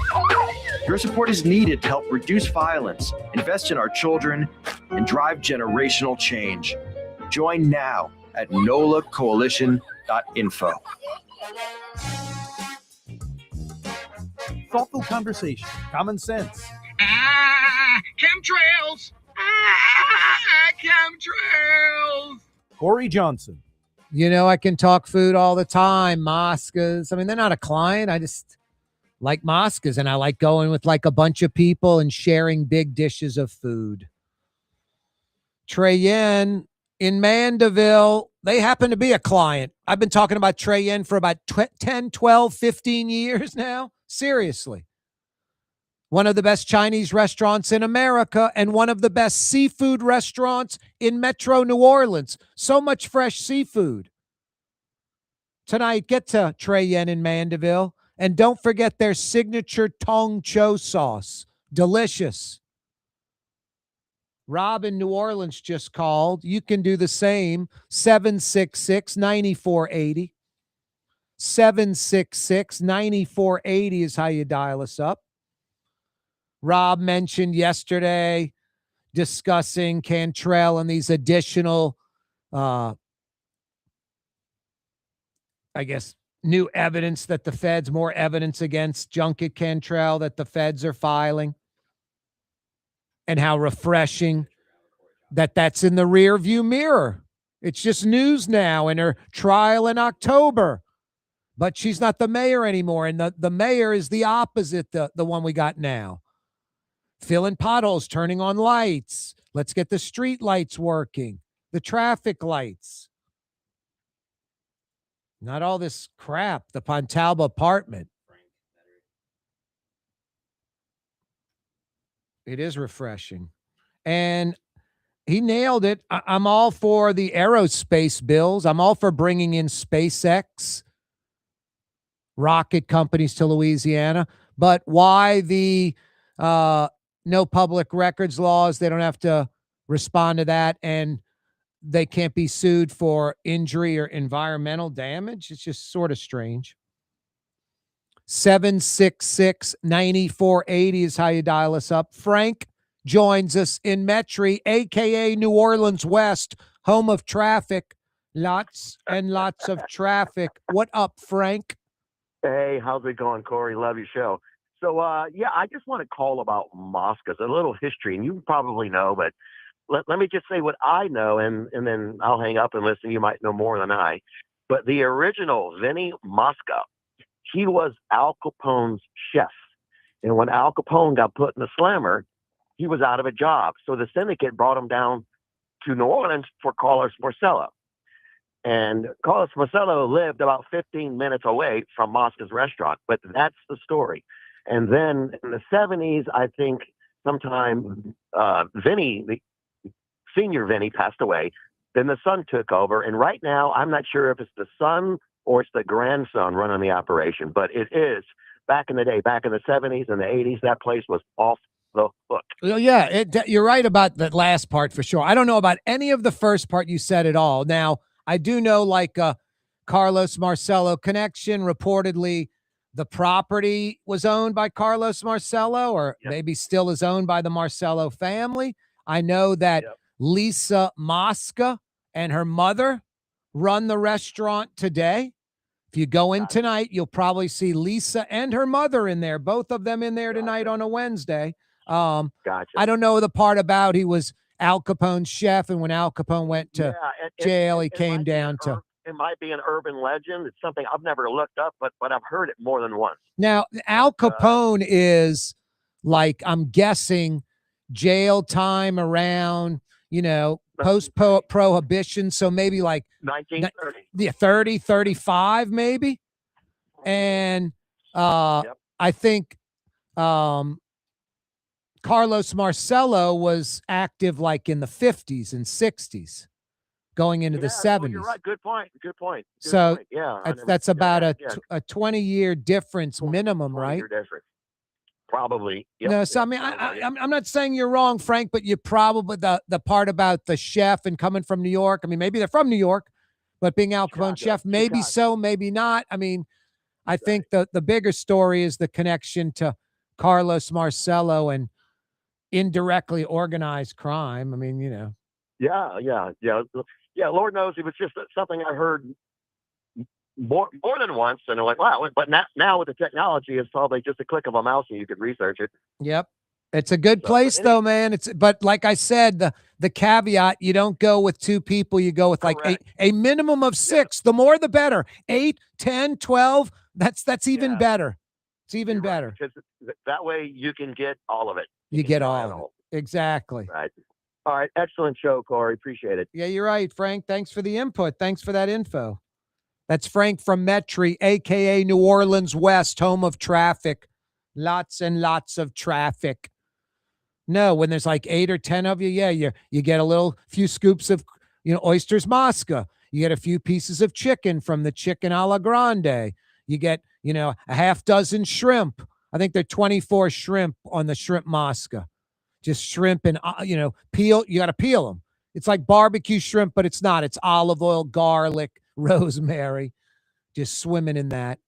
Your support is needed to help reduce violence, invest in our children, and drive generational change. Join now at nolacoalition.info. Thoughtful conversation, common sense. Chemtrails! Chemtrails! Corey Johnson. You know, I can talk food all the time. Moscas. I mean, they're not a client. I just like Moscas, and I like going with like a bunch of people and sharing big dishes of food. Trey Yen in Mandeville, they happen to be a client. I've been talking about Trey Yen for about 10, 12, 15 years now. Seriously. One of the best Chinese restaurants in America and one of the best seafood restaurants in Metro New Orleans. So much fresh seafood. Tonight, get to Trey Yen in Mandeville. And don't forget their signature Tong Cho sauce. Delicious. Rob in New Orleans just called. You can do the same. 766-9480. 766-9480 is how you dial us up. Rob mentioned yesterday discussing Cantrell and these additional, I guess, new evidence that the feds, more evidence against Junket Cantrell that the feds are filing, and how refreshing that that's in the rear view mirror. It's just news now in her trial in October, but she's not the mayor anymore. And the mayor is the opposite, the one we got now. Filling potholes, turning on lights. Let's get the street lights working, the traffic lights. Not all this crap, the Pontalba apartment. It is refreshing. And he nailed it. I'm all for the aerospace bills. I'm all for bringing in SpaceX, rocket companies to Louisiana. But why the no public records laws? They don't have to respond to that, and they can't be sued for injury or environmental damage. It's just sort of strange. 766-9480 is how you dial us up. Frank joins us in Metairie, a.k.a. New Orleans West, home of traffic. Lots and lots of traffic. What up, Frank? Hey, how's it going, Corey? Love your show. So, yeah, I just want to call about Moscas, a little history, and you probably know, but let me just say what I know, and then I'll hang up and listen. You might know more than I. But the original Vinny Mosca, he was Al Capone's chef. And when Al Capone got put in the slammer, he was out of a job. So the syndicate brought him down to New Orleans for Carlos Marcello. And Carlos Marcello lived about 15 minutes away from Mosca's restaurant. But that's the story. And then in the 70s, I think sometime Vinny, the senior Vinny, passed away. Then the son took over. And right now, I'm not sure if it's the son or it's the grandson running the operation. But it is, back in the day, back in the 70s and the 80s, that place was off the hook. Well, yeah, you're right about that last part for sure. I don't know about any of the first part you said at all. Now, I do know, like, Carlos Marcello connection. Reportedly, the property was owned by Carlos Marcello, or maybe still is owned by the Marcello family. I know that Lisa Mosca and her mother run the restaurant today. If you go in tonight, you'll probably see Lisa and her mother in there, both of them in there tonight on a Wednesday. I don't know the part about he was Al Capone's chef, and when Al Capone went to jail, he came down to. It might be an urban legend. It's something I've never looked up, but I've heard it more than once. Now, Al Capone is, like, I'm guessing, jail time around, post-prohibition. So maybe like 1930. 30, 35 maybe. And I think Carlos Marcello was active like in the 50s and 60s. Going into the 70s. You're right. Good point. Good point. Yeah, that's about a 20-year difference minimum, right? Difference. Probably. Yep. No, so I mean, I'm not saying you're wrong, Frank, but you probably the part about the chef and coming from New York. I mean, maybe they're from New York, but being Al Capone chef, maybe so, maybe not. I mean, I think the bigger story is the connection to Carlos Marcello and indirectly organized crime. I mean, Yeah, Lord knows it was just something I heard more than once, and I'm like, wow. But now with the technology, it's probably just a click of a mouse and you could research it. Yep. It's a good place though, man. But like I said, the caveat, you don't go with two people, you go with like a minimum of 6. The more the better. 8, 10, 12, that's even better. It's even better. Because that way you can get all of it. You get all of it. Exactly. Right. All right. Excellent show, Corey. Appreciate it. Yeah, you're right, Frank. Thanks for the input. Thanks for that info. That's Frank from Metairie, a.k.a. New Orleans West, home of traffic. Lots and lots of traffic. No, when there's like 8 or 10 of you, you get a few scoops of, oysters Mosca. You get a few pieces of chicken from the chicken a la grande. You get, a half dozen shrimp. I think there are 24 shrimp on the shrimp Mosca. Just shrimp and, peel. You got to peel them. It's like barbecue shrimp, but it's not. It's olive oil, garlic, rosemary, just swimming in that.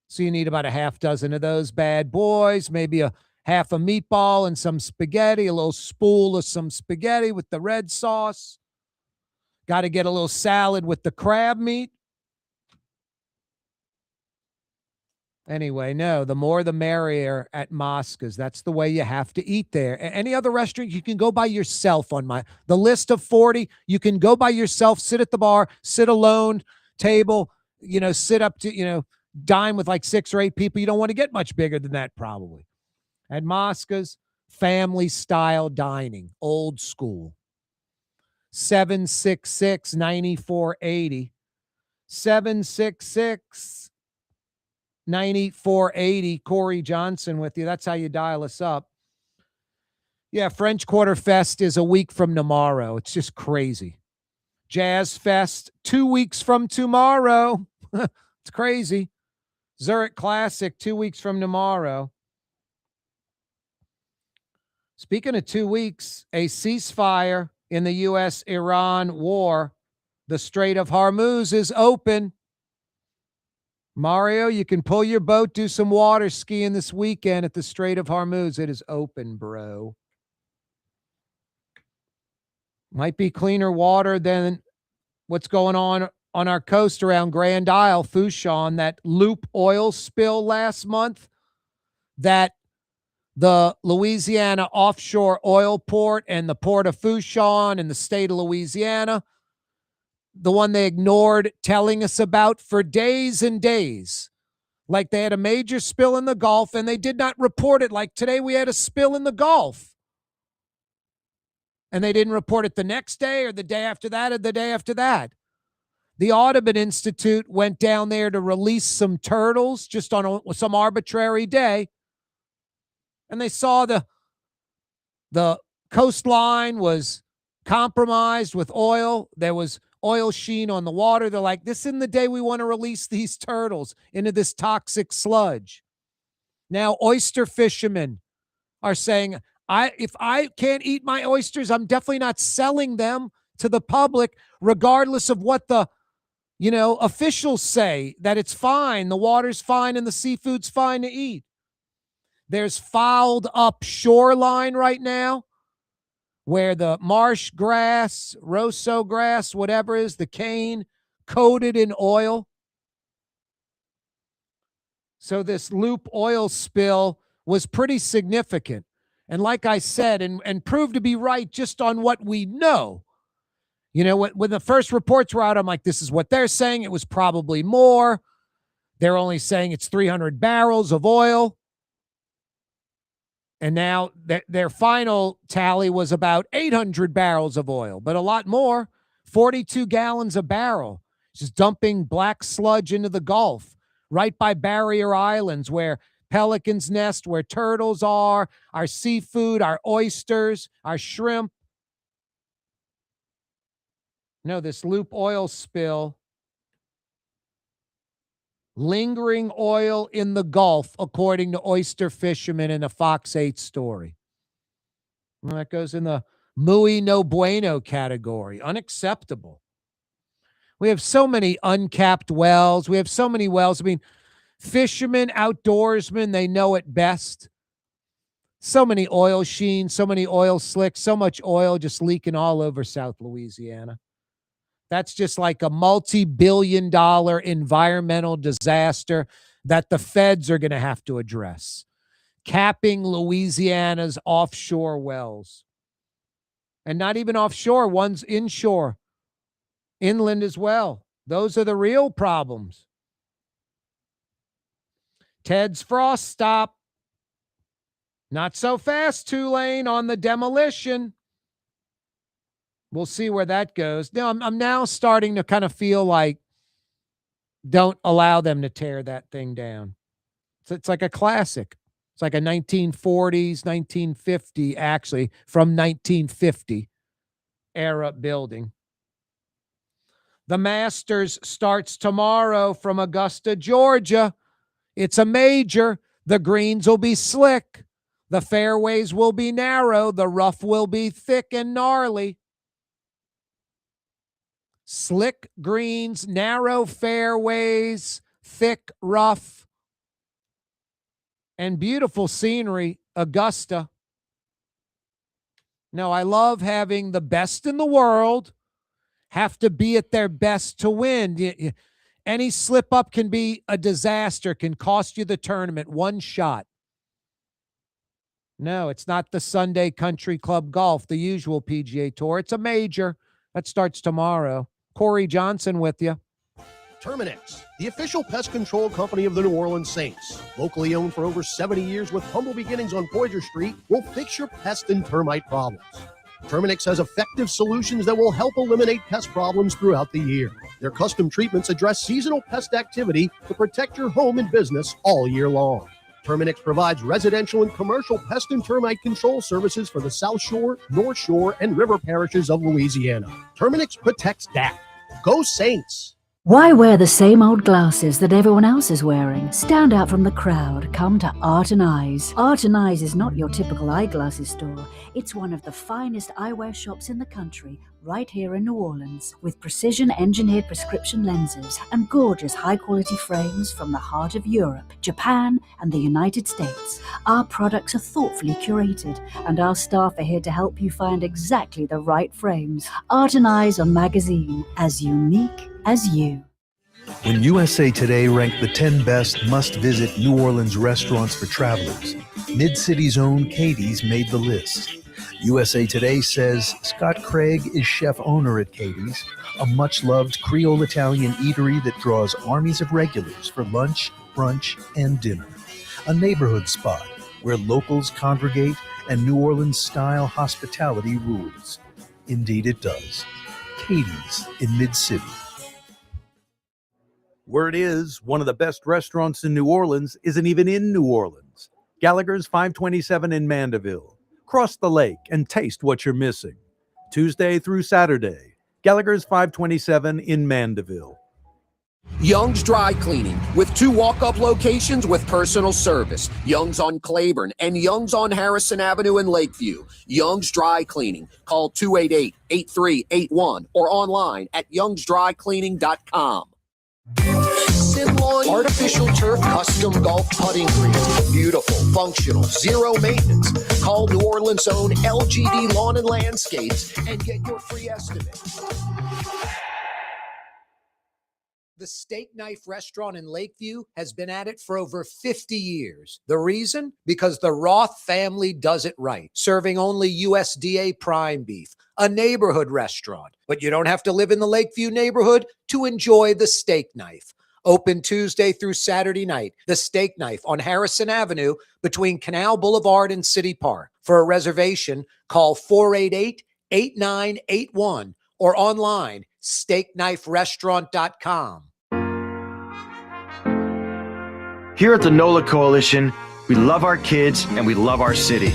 So you need about a half dozen of those bad boys, maybe a half a meatball and some spaghetti, a little spool of some spaghetti with the red sauce. Got to get a little salad with the crab meat. Anyway, no, the more the merrier at Mosca's. That's the way you have to eat there. Any other restaurant, you can go by yourself on the list of 40. You can go by yourself, sit at the bar, sit alone, table, sit up to, dine with like 6 or 8 people. You don't want to get much bigger than that probably. At Mosca's, family style dining, old school. 766-9480. 766-9480. Corey Johnson with you. That's how you dial us up. Yeah, French Quarter Fest is a week from tomorrow. It's just crazy. Jazz Fest 2 weeks from tomorrow. It's crazy. Zurich Classic 2 weeks from tomorrow. Speaking of 2 weeks, a ceasefire in the U.S.-Iran war. The Strait of Hormuz is open. Mario, you can pull your boat, do some water skiing this weekend at the Strait of Hormuz. It is open, bro. Might be cleaner water than what's going on our coast around Grand Isle, Fouchon, that loop oil spill last month, that the Louisiana offshore oil port and the port of Fouchon in the state of Louisiana, the one they ignored telling us about for days and days. Like they had a major spill in the Gulf and they did not report it. Like today we had a spill in the Gulf. And they didn't report it the next day or the day after that or the day after that. The Audubon Institute went down there to release some turtles just on some arbitrary day. And they saw the coastline was compromised with oil. There was oil sheen on the water. They're like, this isn't the day we want to release these turtles into this toxic sludge. Now, oyster fishermen are saying, if I can't eat my oysters, I'm definitely not selling them to the public, regardless of what the officials say, that it's fine, the water's fine, and the seafood's fine to eat. There's fouled up shoreline right now where the marsh grass, rosso grass, whatever is, the cane, coated in oil. So this loop oil spill was pretty significant. And like I said, and proved to be right just on what we know. When the first reports were out, I'm like, this is what they're saying. It was probably more. They're only saying it's 300 barrels of oil. And now their final tally was about 800 barrels of oil, but a lot more, 42 gallons a barrel, just dumping black sludge into the Gulf, right by Barrier Islands where pelicans nest, where turtles are, our seafood, our oysters, our shrimp. No, this loop oil spill, lingering oil in the Gulf, according to oyster fishermen in a Fox 8 story. Well, that goes in the muy no bueno category. Unacceptable. We have so many uncapped wells. We have so many wells. I mean, fishermen, outdoorsmen, they know it best. So many oil sheens, so many oil slicks, so much oil just leaking all over South Louisiana. That's just like a multi-billion-dollar environmental disaster that the feds are going to have to address. Capping Louisiana's offshore wells. And not even offshore, one's inshore, inland as well. Those are the real problems. Ted's Frostop. Not so fast, Tulane, on the demolition. We'll see where that goes. Now, I'm now starting to kind of feel like don't allow them to tear that thing down. So it's like a classic. It's like a 1940s, 1950, actually, from 1950 era building. The Masters starts tomorrow from Augusta, Georgia. It's a major. The greens will be slick. The fairways will be narrow. The rough will be thick and gnarly. Slick greens, narrow fairways, thick rough, and beautiful scenery, Augusta. No, I love having the best in the world have to be at their best to win. Any slip up can be a disaster, can cost you the tournament. One shot. No, it's not the Sunday Country Club Golf, the usual PGA Tour. It's a major. That starts tomorrow. Corey Johnson with you. Terminix, the official pest control company of the New Orleans Saints. Locally owned for over 70 years with humble beginnings on Poydras Street, will fix your pest and termite problems. Terminix has effective solutions that will help eliminate pest problems throughout the year. Their custom treatments address seasonal pest activity to protect your home and business all year long. Terminix provides residential and commercial pest and termite control services for the South Shore, North Shore, and River parishes of Louisiana. Terminix protects that. Go Saints! Why wear the same old glasses that everyone else is wearing? Stand out from the crowd. Come to Art and Eyes. Art and Eyes is not your typical eyeglasses store. It's one of the finest eyewear shops in the country, right here in New Orleans, with precision-engineered prescription lenses and gorgeous high-quality frames from the heart of Europe, Japan, and the United States. Our products are thoughtfully curated, and our staff are here to help you find exactly the right frames. Art and Eyes on Magazine, as unique as you. When USA Today ranked the 10 best must-visit New Orleans restaurants for travelers, Mid-City's own Katie's made the list. USA Today says Scott Craig is chef-owner at Katie's, a much-loved Creole Italian eatery that draws armies of regulars for lunch, brunch, and dinner. A neighborhood spot where locals congregate and New Orleans-style hospitality rules. Indeed it does. Katie's in Mid-City. Word is, one of the best restaurants in New Orleans isn't even in New Orleans. Gallagher's 527 in Mandeville. Cross the lake and taste what you're missing. Tuesday through Saturday, Gallagher's 527 in Mandeville. Young's Dry Cleaning, with 2 walk-up locations with personal service. Young's on Claiborne and Young's on Harrison Avenue in Lakeview. Young's Dry Cleaning. Call 288-8381 or online at youngsdrycleaning.com. Simlawn Artificial Turf Custom Golf Putting Green. Beautiful, functional, zero maintenance. Call New Orleans' own LGD Lawn and Landscapes and get your free estimate. The Steak Knife Restaurant in Lakeview has been at it for over 50 years. The reason? Because the Roth family does it right, serving only USDA prime beef, a neighborhood restaurant. But you don't have to live in the Lakeview neighborhood to enjoy the Steak Knife. Open Tuesday through Saturday night, the Steak Knife on Harrison Avenue between Canal Boulevard and City Park. For a reservation, call 488-8981 or online, steakkniferestaurant.com. Here at the NOLA Coalition, we love our kids and we love our city.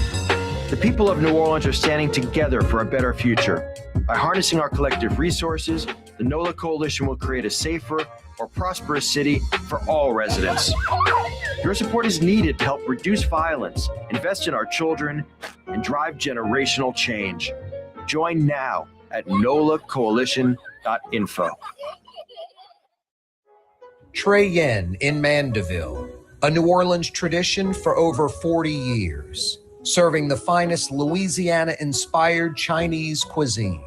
The people of New Orleans are standing together for a better future. By harnessing our collective resources, the NOLA Coalition will create a safer, more prosperous city for all residents. Your support is needed to help reduce violence, invest in our children, and drive generational change. Join now at nolacoalition.info. Trey Yen in Mandeville, a New Orleans tradition for over 40 years, serving the finest Louisiana-inspired Chinese cuisine.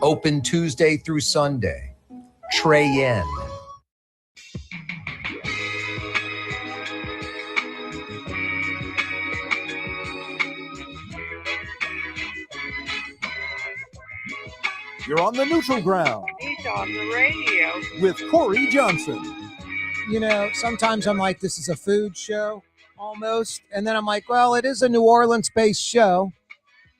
Open Tuesday through Sunday. Trey Yen. You're on the neutral ground He's on the radio. with Corey Johnson. You know, sometimes I'm like, this is a food show almost. And then I'm like, well, it is a New Orleans-based show.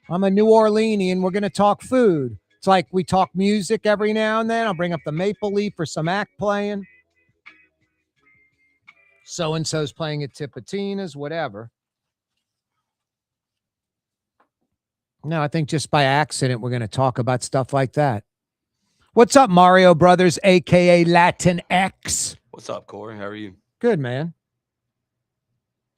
I'm a New Orleanian. We're going to talk food. It's like we talk music every now and then. I'll bring up the Maple Leaf for some act playing. So-and-so's playing at Tipitina's, whatever. No, I think just by accident, we're going to talk about stuff like that. What's up, Mario Brothers, a.k.a. Latin X? What's up, Corey? How are you? Good, man.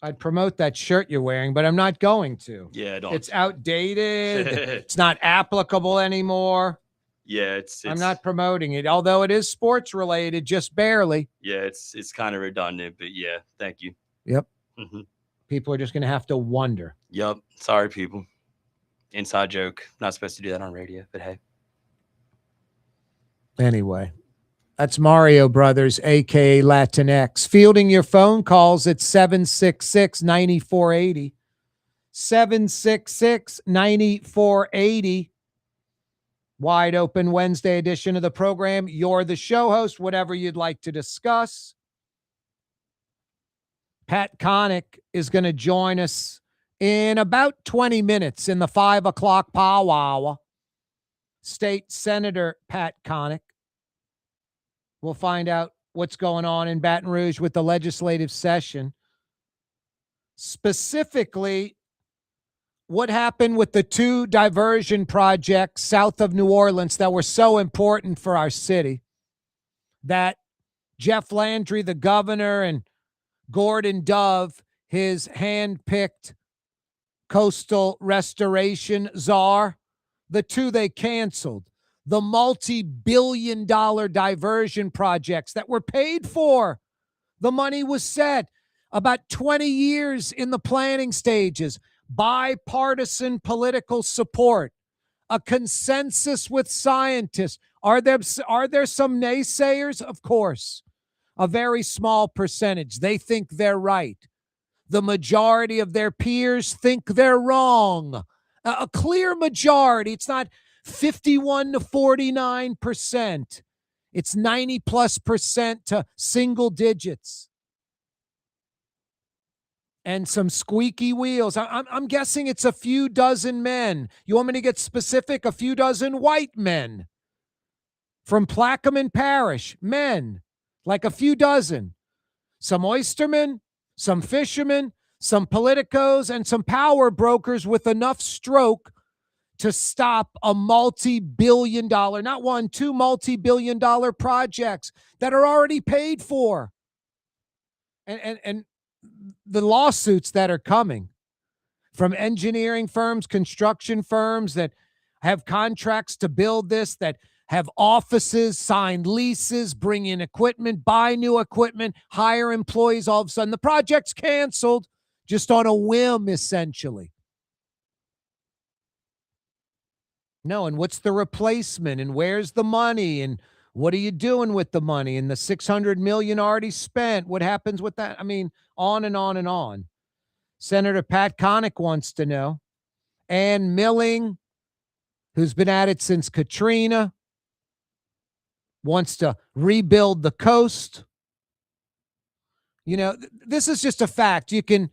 I'd promote that shirt you're wearing, but I'm not going to. Yeah, don't. It's outdated. It's not applicable anymore. Yeah, it's I'm not promoting it, although it is sports related, just barely. Yeah, it's kind of redundant, but yeah, thank you. Yep. Mm-hmm. People are just going to have to wonder. Yep. Sorry, people. Inside joke. Not supposed to do that on radio, but hey. Anyway, that's Mario Brothers, a.k.a. Latinx. Fielding your phone calls at 766-9480. 766-9480. Wide open Wednesday edition of the program. You're the show host, whatever you'd like to discuss. Pat Connick is going to join us in about 20 minutes in the 5 o'clock powwow. State Senator Pat Connick. We'll find out what's going on in Baton Rouge with the legislative session. Specifically, what happened with the 2 diversion projects south of New Orleans that were so important for our city that Jeff Landry, the governor, and Gordon Dove, his hand-picked coastal restoration czar, the 2 they canceled. The multi-billion-dollar diversion projects that were paid for. The money was set. About 20 years in the planning stages. Bipartisan political support. A consensus with scientists. Are there some naysayers? Of course. A very small percentage. They think they're right. The majority of their peers think they're wrong. A clear majority. It's not 51 to 49%. It's 90+% to single digits. And some squeaky wheels. I'm guessing it's a few dozen men. You want me to get specific? A few dozen white men from Plaquemine Parish. Men, like a few dozen. Some oystermen, some fishermen, some politicos, and some power brokers with enough stroke to stop a multi-billion-dollar, not one, 2 multi-billion-dollar projects that are already paid for. And the lawsuits that are coming from engineering firms, construction firms that have contracts to build this, that have offices, signed leases, bring in equipment, buy new equipment, hire employees. All of a sudden, the project's canceled just on a whim, essentially. No, and what's the replacement? And where's the money? And what are you doing with the money? And the $600 million already spent, what happens with that? I mean, on and on and on. Senator Pat Connick wants to know. Ann Milling, who's been at it since Katrina, wants to rebuild the coast. You know, this is just a fact. You can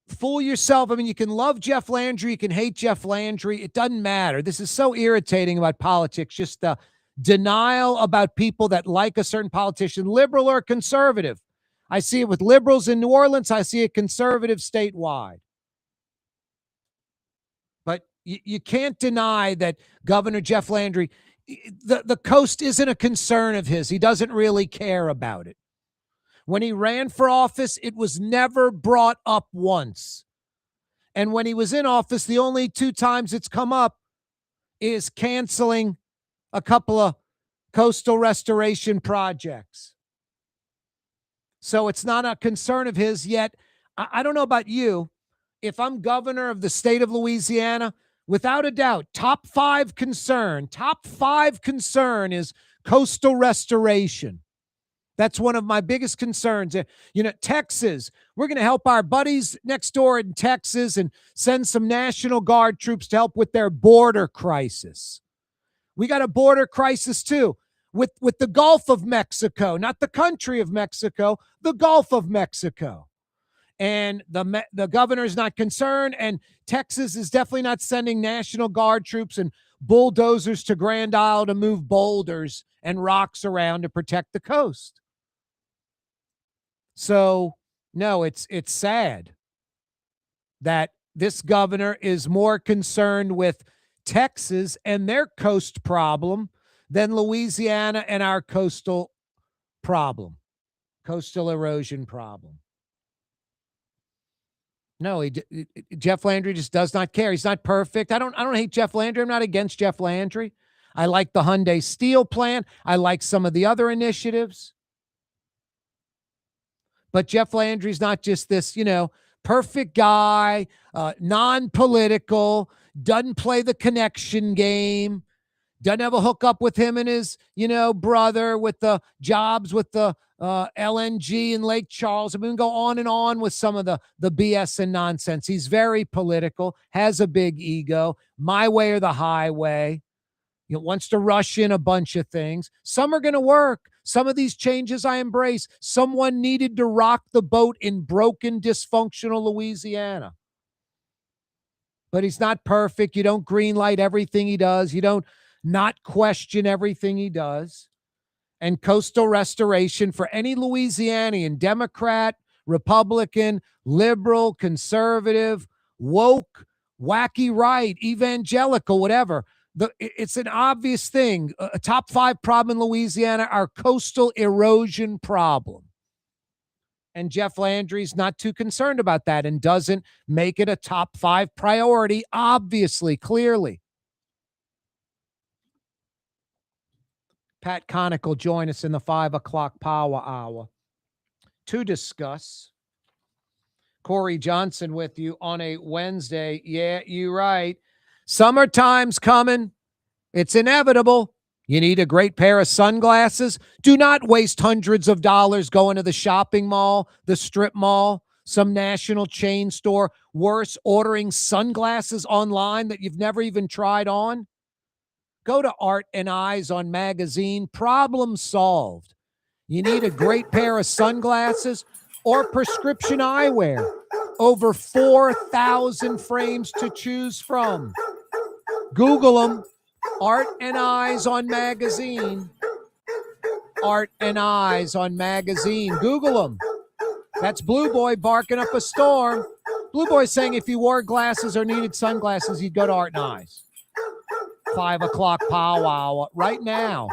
fool yourself. I mean, you can love Jeff Landry. You can hate Jeff Landry. It doesn't matter. This is so irritating about politics. Just the denial about people that like a certain politician, liberal or conservative. I see it with liberals in New Orleans. I see it conservative statewide. But you can't deny that Governor Jeff Landry, the coast isn't a concern of his. He doesn't really care about it. When he ran for office, it was never brought up once. And when he was in office, the only 2 times it's come up is canceling a couple of coastal restoration projects. So it's not a concern of his yet. I don't know about you. If I'm governor of the state of Louisiana, without a doubt, top 5 concern is coastal restoration. That's one of my biggest concerns. You know, Texas, we're going to help our buddies next door in Texas and send some National Guard troops to help with their border crisis. We got a border crisis too with the Gulf of Mexico, not the country of Mexico, the Gulf of Mexico. And the governor's not concerned, and Texas is definitely not sending National Guard troops and bulldozers to Grand Isle to move boulders and rocks around to protect the coast. So, no, it's sad that this governor is more concerned with Texas and their coast problem than Louisiana and our coastal problem, coastal erosion problem. No, Jeff Landry just does not care. He's not perfect. I don't hate Jeff Landry. I'm not against Jeff Landry. I like the Hyundai Steel plant. I like some of the other initiatives. But Jeff Landry's not just this, perfect guy, non-political, doesn't play the connection game, doesn't have a hookup with him and his, brother with the jobs with the LNG in Lake Charles. I mean, go on and on with some of the BS and nonsense. He's very political, has a big ego, my way or the highway. Wants to rush in a bunch of things. Some are going to work. Some of these changes I embrace. Someone needed to rock the boat in broken, dysfunctional Louisiana. But he's not perfect. You don't greenlight everything he does. You don't not question everything he does. And coastal restoration for any Louisianian, Democrat, Republican, liberal, conservative, woke, wacky right, evangelical, whatever. It's an obvious thing. A top 5 problem in Louisiana, our coastal erosion problem. And Jeff Landry's not too concerned about that and doesn't make it a top 5 priority, obviously, clearly. Pat Connick will join us in the 5 o'clock power hour to discuss. Corey Johnson with you on a Wednesday. Yeah, you're right. Summertime's coming. It's inevitable. You need a great pair of sunglasses. Do not waste hundreds of dollars going to the shopping mall, the strip mall, some national chain store. Worse, ordering sunglasses online that you've never even tried on. Go to Art and Eyes on Magazine. Problem solved. You need a great pair of sunglasses or prescription eyewear. Over 4,000 frames to choose from. Google them. Art and Eyes on Magazine. Art and Eyes on Magazine. Google them. That's Blue Boy barking up a storm. Blue Boy saying if you wore glasses or needed sunglasses, you'd go to Art and Eyes. 5 o'clock powwow right now.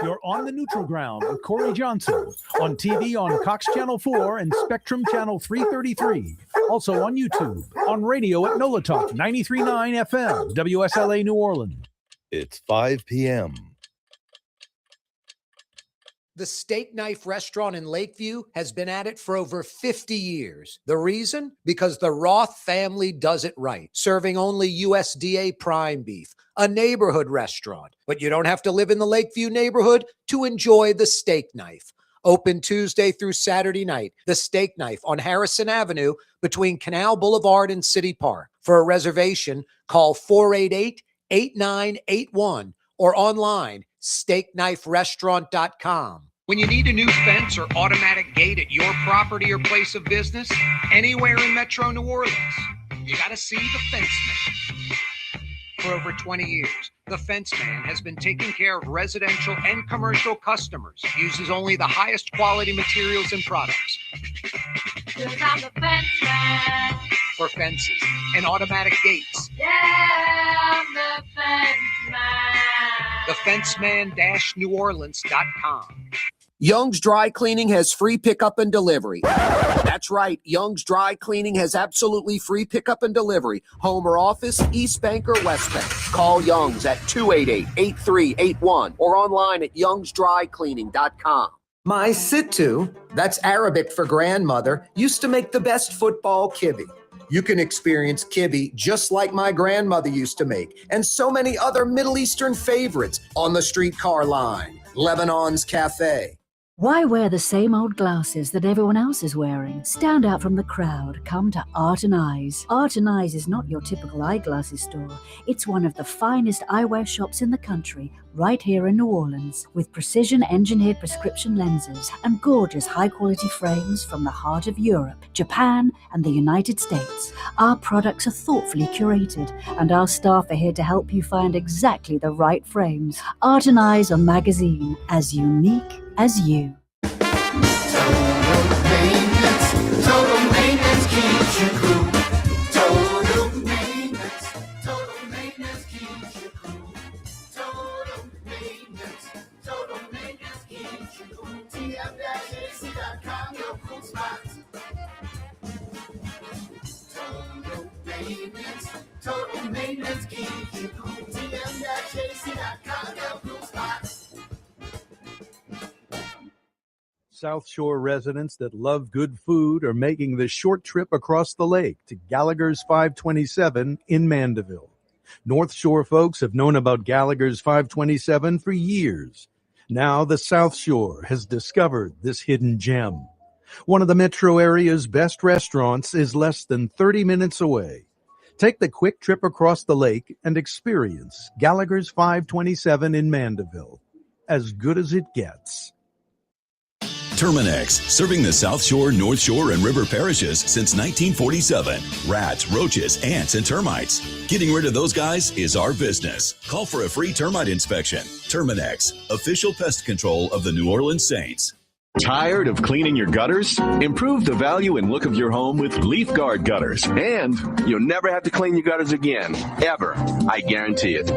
You're on the neutral ground with Corey Johnson on TV on Cox Channel 4 and Spectrum Channel 333. Also on YouTube, on radio at NOLA Talk 93.9 FM, WSLA New Orleans. It's 5 p.m. The Steak Knife restaurant in Lakeview has been at it for over 50 years. The reason? Because the Roth family does it right, serving only USDA prime beef, a neighborhood restaurant. But you don't have to live in the Lakeview neighborhood to enjoy the Steak Knife. Open Tuesday through Saturday night, the Steak Knife on Harrison Avenue between Canal Boulevard and City Park. For a reservation, call 488-8981 or online, steakkniferestaurant.com. When you need a new fence or automatic gate at your property or place of business, anywhere in Metro New Orleans, you got to see the Fence Man. For over 20 years, the Fence Man has been taking care of residential and commercial customers, uses only the highest quality materials and products. Because I'm the Fence Man. For fences and automatic gates. Yeah, I'm the Fence Man. TheFenceman-NewOrleans.com. Young's Dry Cleaning has free pickup and delivery. That's right. Young's Dry Cleaning has absolutely free pickup and delivery. Home or office, East Bank or West Bank. Call Young's at 288-8381 or online at youngsdrycleaning.com. My Sittu, that's Arabic for grandmother, used to make the best football kibbe. You can experience kibbe just like my grandmother used to make, and so many other Middle Eastern favorites on the streetcar line. Lebanon's Cafe. Why wear the same old glasses that everyone else is wearing? Stand out from the crowd. Come to Art and Eyes. Art and Eyes is not your typical eyeglasses store. It's one of the finest eyewear shops in the country, right here in New Orleans, with precision-engineered prescription lenses and gorgeous high-quality frames from the heart of Europe, Japan, and the United States. Our products are thoughtfully curated, and our staff are here to help you find exactly the right frames. Art and Eyes on Magazine, as unique as you. Total maintenance keeps you cool. Total maintenance keeps you cool. Total maintenance keeps you cool. TF-AC.com, your cool spots. maintenance. Total maintenance keeps you cool. TM.jc.com, no cool spots. South Shore residents that love good food are making the short trip across the lake to Gallagher's 527 in Mandeville. North Shore folks have known about Gallagher's 527 for years. Now the South Shore has discovered this hidden gem. One of the metro area's best restaurants is less than 30 minutes away. Take the quick trip across the lake and experience Gallagher's 527 in Mandeville. As good as it gets. Terminex, serving the South Shore, North Shore, and River parishes since 1947. Rats, roaches, ants, and termites. Getting rid of those guys is our business. Call for a free termite inspection. Terminex, official pest control of the New Orleans Saints. Tired of cleaning your gutters? Improve the value and look of your home with Leaf Guard gutters. And you'll never have to clean your gutters again. Ever. I guarantee it.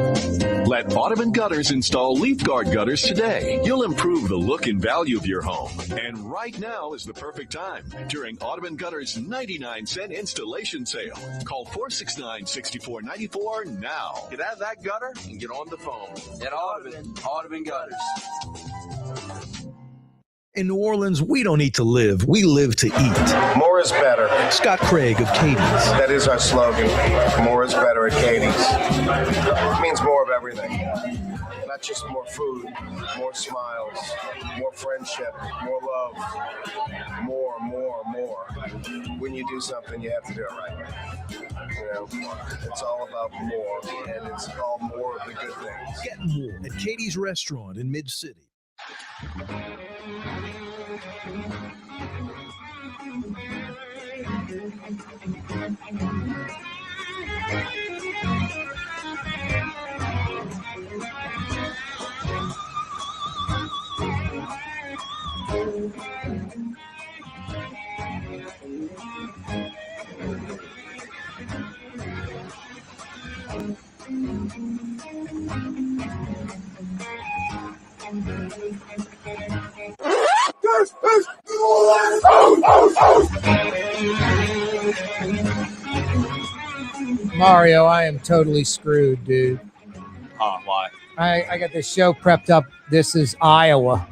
Let Audubon Gutters install Leaf Guard gutters today. You'll improve the look and value of your home. And right now is the perfect time during Audubon Gutters' 99-cent installation sale. Call 469-6494 now. Get out of that gutter and get on the phone. At Audubon Gutters. In New Orleans, we don't eat to live, we live to eat. More is better. Scott Craig of Katie's. That is our slogan. More is better at Katie's. It means more of everything. Not just more food, more smiles, more friendship, more love, more. When you do something, you have to do it right. You know, it's all about more, and it's all more of the good things. Get more at Katie's Restaurant in Mid-City. Mario, I am totally screwed, dude. Oh, why? I got this show prepped up. This is Iowa.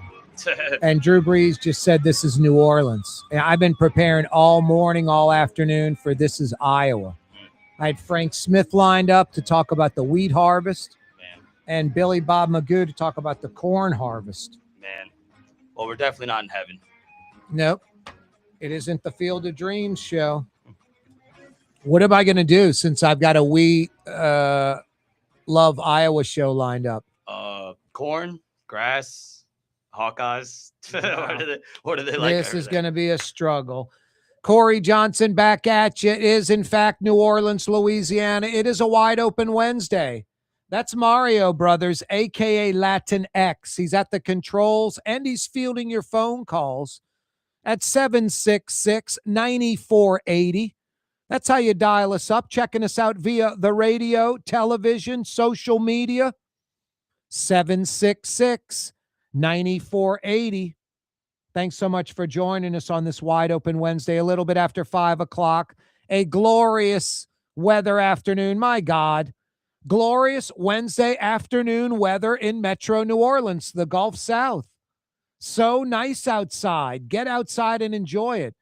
And Drew Brees just said this is New Orleans. And I've been preparing all morning, all afternoon for This is Iowa. I had Frank Smith lined up to talk about the wheat harvest. And Billy Bob Magoo to talk about the corn harvest. Man. Well, we're definitely not in heaven. Nope. It isn't the Field of Dreams show. What am I going to do since I've got a We Love Iowa show lined up? Corn, grass, Hawkeyes. Wow. What do they like? This is going to be a struggle. Corey Johnson back at you. It is, in fact, New Orleans, Louisiana. It is a wide open Wednesday. That's Mario Brothers, a.k.a. Latin X. He's at the controls, and he's fielding your phone calls at 766-9480. That's how you dial us up. Checking us out via the radio, television, social media. 766-9480. Thanks so much for joining us on this wide open Wednesday, a little bit after 5 o'clock. A glorious weather afternoon. My God. Glorious Wednesday afternoon weather in Metro New Orleans, the Gulf South. So nice outside. Get outside and enjoy it.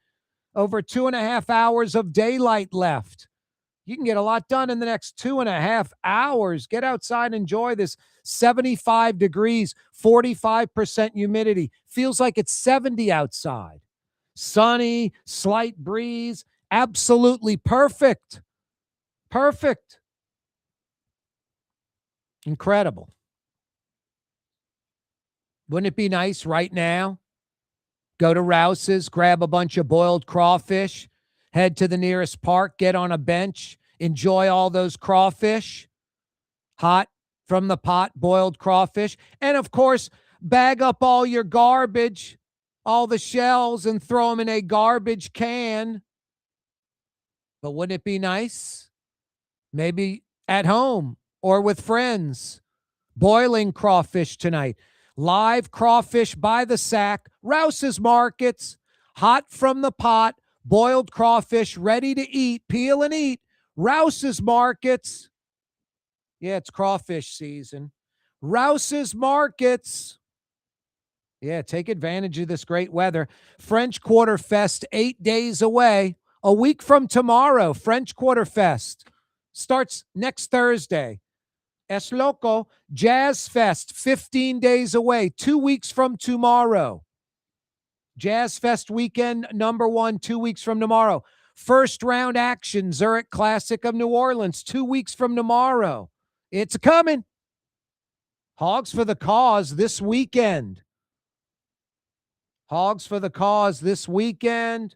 Over 2.5 hours of daylight left. You can get a lot done in the next 2.5 hours. Get outside and enjoy this. 75 degrees, 45% humidity. Feels like it's 70 outside. Sunny, slight breeze. Absolutely perfect. Perfect. Incredible. Wouldn't it be nice right now? Go to Rouse's, grab a bunch of boiled crawfish, head to the nearest park, get on a bench, enjoy all those crawfish, hot from the pot, boiled crawfish, and of course, bag up all your garbage, all the shells, and throw them in a garbage can. But wouldn't it be nice? Maybe at home or with friends, boiling crawfish tonight. Live crawfish by the sack, Rouse's Markets, hot from the pot, boiled crawfish ready to eat, peel and eat, Rouse's Markets. Yeah, it's crawfish season. Rouse's Markets. Yeah, take advantage of this great weather. French Quarter Fest, 8 days away. A week from tomorrow, French Quarter Fest starts next Thursday. Es Loco Jazz Fest, 15 days away, 2 weeks from tomorrow. Jazz Fest weekend #1, 2 weeks from tomorrow. First round action, Zurich Classic of New Orleans, 2 weeks from tomorrow. It's coming. Hogs for the Cause this weekend. Hogs for the Cause this weekend.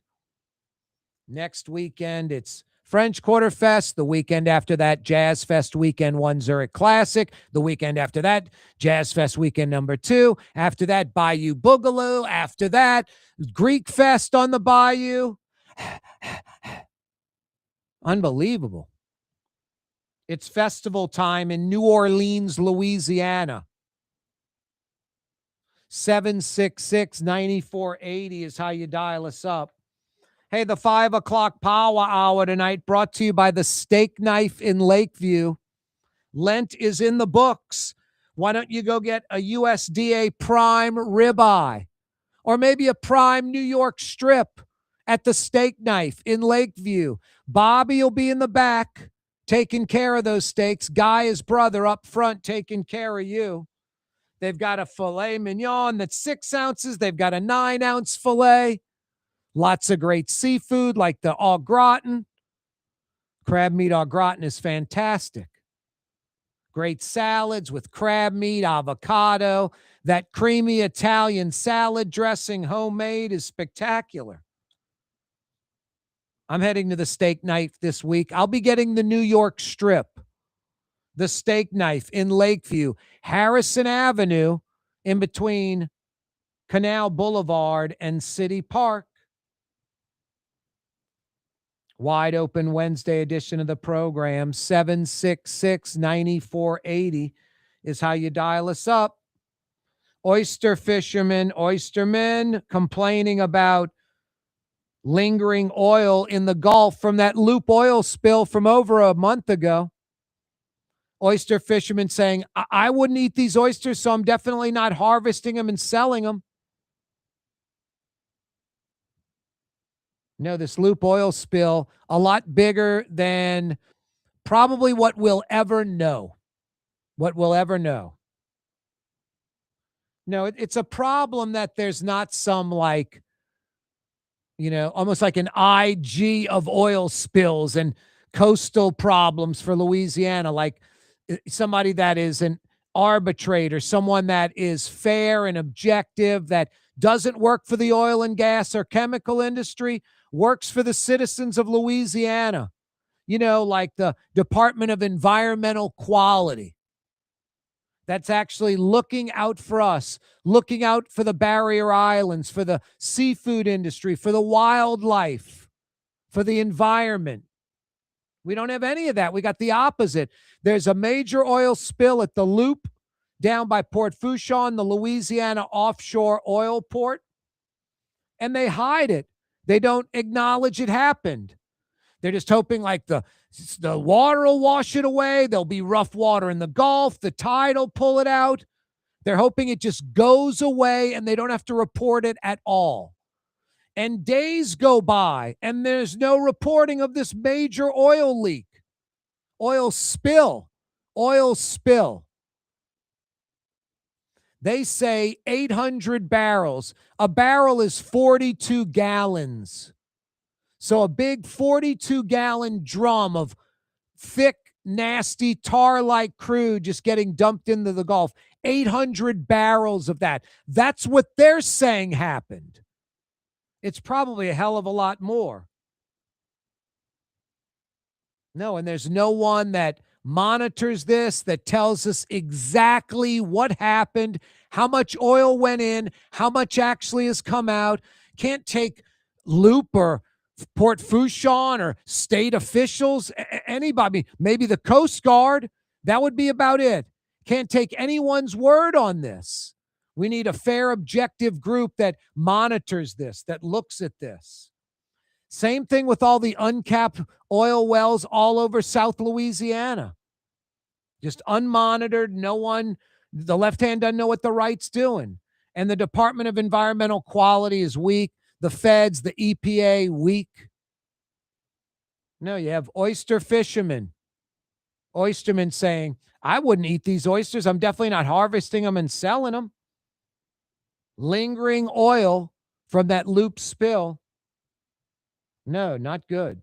Next weekend, it's French Quarter Fest. The weekend after that, Jazz Fest weekend 1, Zurich Classic. The weekend after that, Jazz Fest weekend #2. After that, Bayou Boogaloo. After that, Greek Fest on the Bayou. Unbelievable. It's festival time in New Orleans, Louisiana. 766-9480 is how you dial us up. Hey, the 5 o'clock power hour tonight brought to you by the Steak Knife in Lakeview. Lent is in the books. Why don't you go get a USDA prime ribeye or maybe a prime New York strip at the Steak Knife in Lakeview? Bobby will be in the back taking care of those steaks. Guy, his brother, up front taking care of you. They've got a filet mignon that's 6 ounces. They've got a 9-ounce filet. Lots of great seafood like the au gratin. Crab meat au gratin is fantastic. Great salads with crab meat, avocado. That creamy Italian salad dressing, homemade, is spectacular. I'm heading to the Steak Knife this week. I'll be getting the New York strip. The Steak Knife in Lakeview, Harrison Avenue, in between Canal Boulevard and City Park. Wide open Wednesday edition of the program. 766-9480 is how you dial us up. Oystermen complaining about lingering oil in the Gulf from that Loop oil spill from over a month ago. Oyster fishermen saying, I wouldn't eat these oysters, so I'm definitely not harvesting them and selling them. No, this Loop oil spill, a lot bigger than probably what we'll ever know. What we'll ever know. No, it's a problem that there's not some like, almost like an IG of oil spills and coastal problems for Louisiana, like somebody that is an arbitrator, someone that is fair and objective, that doesn't work for the oil and gas or chemical industry, works for the citizens of Louisiana, like the Department of Environmental Quality. That's actually looking out for us, looking out for the barrier islands, for the seafood industry, for the wildlife, for the environment. We don't have any of that. We got the opposite. There's a major oil spill at the Loop down by Port Fourchon, the Louisiana offshore oil port, and they hide it. They don't acknowledge it happened. They're just hoping like the water will wash it away. There'll be rough water in the Gulf. The tide will pull it out. They're hoping it just goes away and they don't have to report it at all. And days go by and there's no reporting of this major oil leak, oil spill. They say 800 barrels. A barrel is 42 gallons. So a big 42-gallon drum of thick, nasty, tar-like crude just getting dumped into the Gulf. 800 barrels of that. That's what they're saying happened. It's probably a hell of a lot more. No, and there's no one that monitors this, that tells us exactly what happened, how much oil went in, how much actually has come out. Can't take Loop or Port Fourchon or state officials, anybody, maybe the Coast Guard. That would be about it. Can't take anyone's word on this. We need a fair, objective group that monitors this, that looks at this. Same thing with all the uncapped oil wells all over South Louisiana. Just unmonitored. No one, the left hand doesn't know what the right's doing. And the Department of Environmental Quality is weak. The feds, the EPA, weak. No, you have oyster fishermen. Oystermen saying, I wouldn't eat these oysters. I'm definitely not harvesting them and selling them. Lingering oil from that loop spill. No, not good.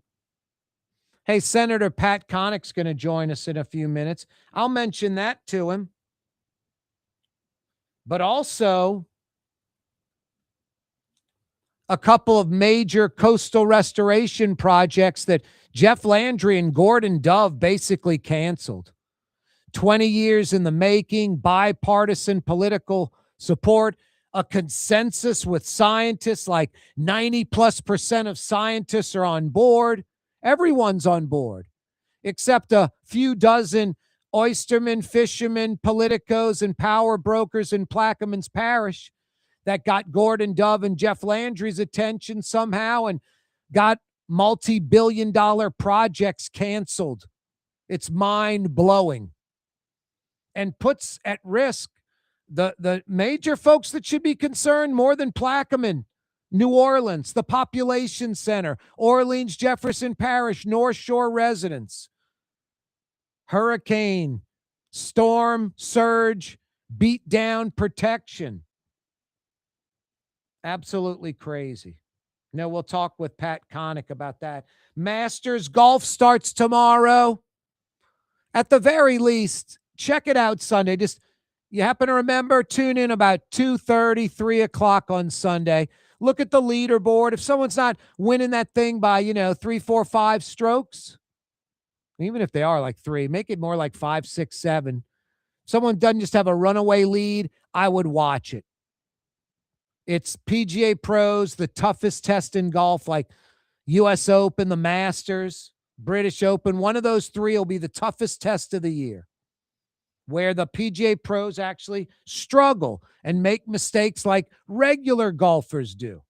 Hey, Senator Pat Connick's going to join us in a few minutes. I'll mention that to him. But also, a couple of major coastal restoration projects that Jeff Landry and Gordon Dove basically canceled. 20 years in the making, bipartisan political support, a consensus with scientists, like 90+% of scientists are on board. Everyone's on board, except a few dozen oystermen, fishermen, politicos, and power brokers in Plaquemines Parish that got Gordon Dove and Jeff Landry's attention somehow and got multi-billion-dollar projects canceled. It's mind-blowing and puts at risk the major folks that should be concerned more than Plaquemine, New Orleans, the Population Center, Orleans, Jefferson Parish, North Shore residents. Hurricane, storm, surge, beat down protection. Absolutely crazy. No, we'll talk with Pat Connick about that. Masters golf starts tomorrow. At the very least, check it out Sunday. Just, you happen to remember, tune in about 2:30, 3 o'clock on Sunday. Look at the leaderboard. If someone's not winning that thing by, 3, 4, 5 strokes, even if they are like 3, make it more like 5, 6, 7. Someone doesn't just have a runaway lead, I would watch it. It's PGA Pros, the toughest test in golf, like US Open, the Masters, British Open. One of those 3 will be the toughest test of the year, where the PGA Pros actually struggle and make mistakes like regular golfers do.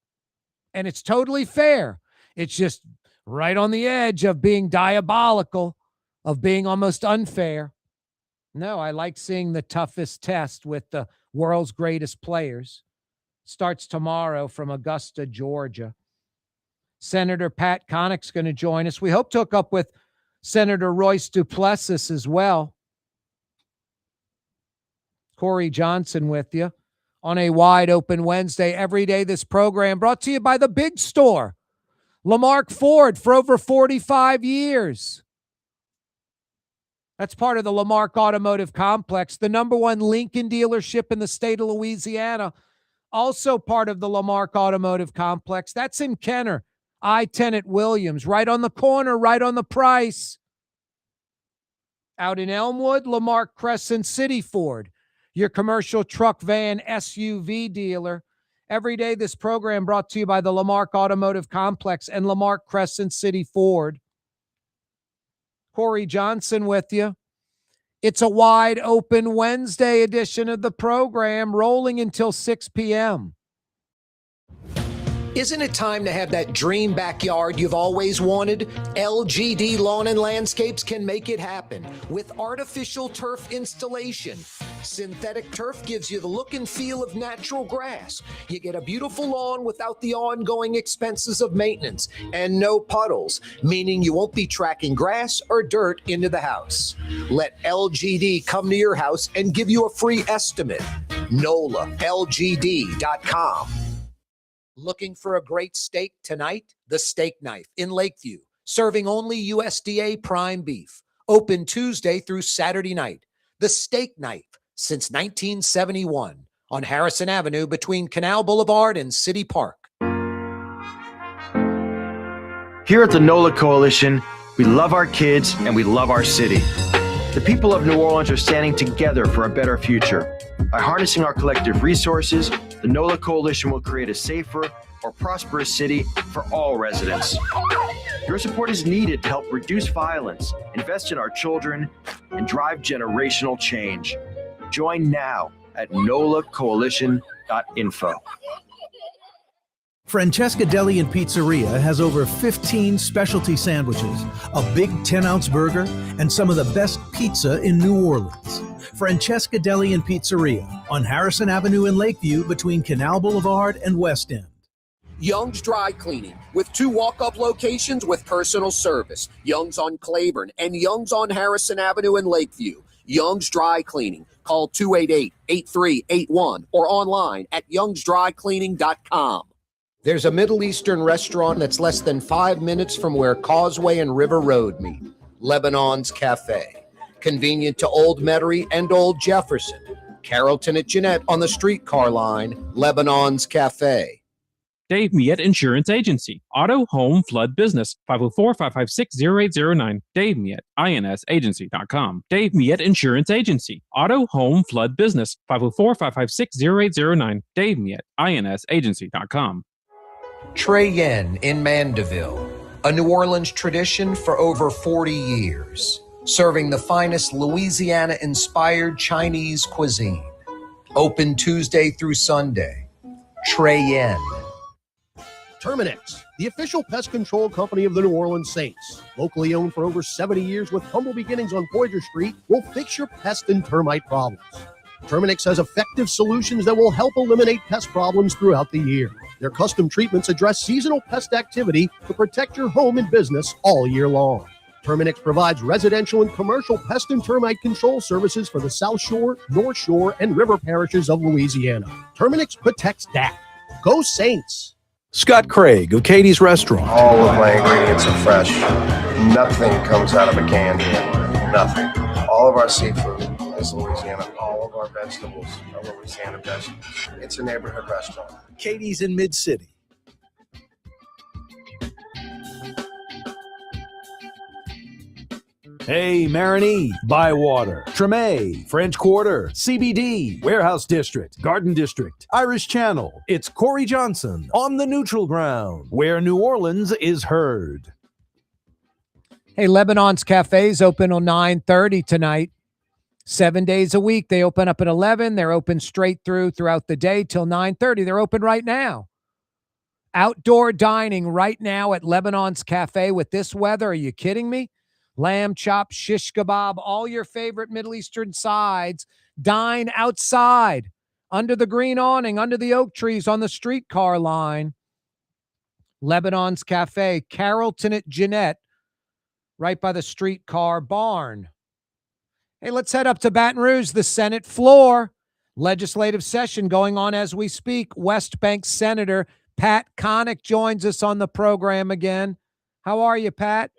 And it's totally fair. It's just right on the edge of being diabolical, of being almost unfair. No, I like seeing the toughest test with the world's greatest players. Starts tomorrow from Augusta, Georgia. Senator Pat Connick's going to join us. We hope to hook up with Senator Royce Duplessis as well. Corey Johnson with you on a wide open Wednesday. Every day this program brought to you by the Big Store. Lamarck Ford for over 45 years. That's part of the Lamarck Automotive Complex, the #1 Lincoln dealership in the state of Louisiana. Also part of the Lamarck Automotive Complex. That's in Kenner, I-10 at Williams, right on the corner, right on the price. Out in Elmwood, Lamarck Crescent City Ford, your commercial truck, van, SUV dealer. Every day this program brought to you by the Lamarck Automotive Complex and Lamarck Crescent City Ford. Corey Johnson with you. It's a wide open Wednesday edition of the program, rolling until 6 p.m. Isn't it time to have that dream backyard you've always wanted? LGD Lawn and Landscapes can make it happen with artificial turf installation. Synthetic turf gives you the look and feel of natural grass. You get a beautiful lawn without the ongoing expenses of maintenance and no puddles, meaning you won't be tracking grass or dirt into the house. Let LGD come to your house and give you a free estimate. NOLALGD.com. Looking for a great steak tonight? The Steak Knife in Lakeview, serving only USDA prime beef. Open Tuesday through Saturday night. The Steak Knife since 1971 on Harrison Avenue between Canal Boulevard and City Park. Here at the NOLA Coalition, we love our kids and we love our city. The people of New Orleans are standing together for a better future. By harnessing our collective resources, the NOLA Coalition will create a safer, more prosperous city for all residents. Your support is needed to help reduce violence, invest in our children, and drive generational change. Join now at nolacoalition.info. Francesca Deli and Pizzeria has over 15 specialty sandwiches, a big 10-ounce burger, and some of the best pizza in New Orleans. Francesca Deli and Pizzeria on Harrison Avenue in Lakeview between Canal Boulevard and West End. Young's Dry Cleaning, with 2 walk-up locations with personal service. Young's on Claiborne and Young's on Harrison Avenue in Lakeview. Young's Dry Cleaning. Call 288-8381 or online at youngsdrycleaning.com. There's a Middle Eastern restaurant that's less than 5 minutes from where Causeway and River Road meet. Lebanon's Cafe. Convenient to Old Metairie and Old Jefferson. Carrollton at Jeanette on the streetcar line. Lebanon's Cafe. Dave Miette Insurance Agency. Auto, home, flood, business. 504-556-0809. Dave Miette, insagency.com. Dave Miette Insurance Agency. Auto, home, flood, business. 504-556-0809. Dave Miette, insagency.com. Trey Yen in Mandeville, a New Orleans tradition for over 40 years, serving the finest Louisiana-inspired Chinese cuisine. Open Tuesday through Sunday. Trey Yen. Terminix, the official pest control company of the New Orleans Saints, locally owned for over 70 years with humble beginnings on Poydras Street, will fix your pest and termite problems. Terminix has effective solutions that will help eliminate pest problems throughout the year. Their custom treatments address seasonal pest activity to protect your home and business all year long. Terminix provides residential and commercial pest and termite control services for the South Shore, North Shore, and River parishes of Louisiana. Terminix protects that. Go Saints! Scott Craig of Katie's Restaurant. All of my ingredients are fresh. Nothing comes out of a can here. Nothing. All of our seafood is Louisiana. All of our vegetables are Louisiana vegetables. It's a neighborhood restaurant. Katie's in Mid-City. Hey, Marigny, Bywater, Treme, French Quarter, CBD, Warehouse District, Garden District, Irish Channel. It's Corey Johnson on the neutral ground, where New Orleans is heard. Hey, Lebanon's Cafe is open on 9:30 tonight. 7 days a week. They open up at 11. They're open straight throughout the day till 9:30. They're open right now. Outdoor dining right now at Lebanon's Cafe with this weather. Are you kidding me? Lamb chop, shish kebab, all your favorite Middle Eastern sides. Dine outside, under the green awning, under the oak trees, on the streetcar line. Lebanon's Cafe, Carrollton at Jeanette, right by the streetcar barn. Hey, let's head up to Baton Rouge, the Senate floor. Legislative session going on as we speak. West Bank Senator Pat Connick joins us on the program again. How are you, Pat?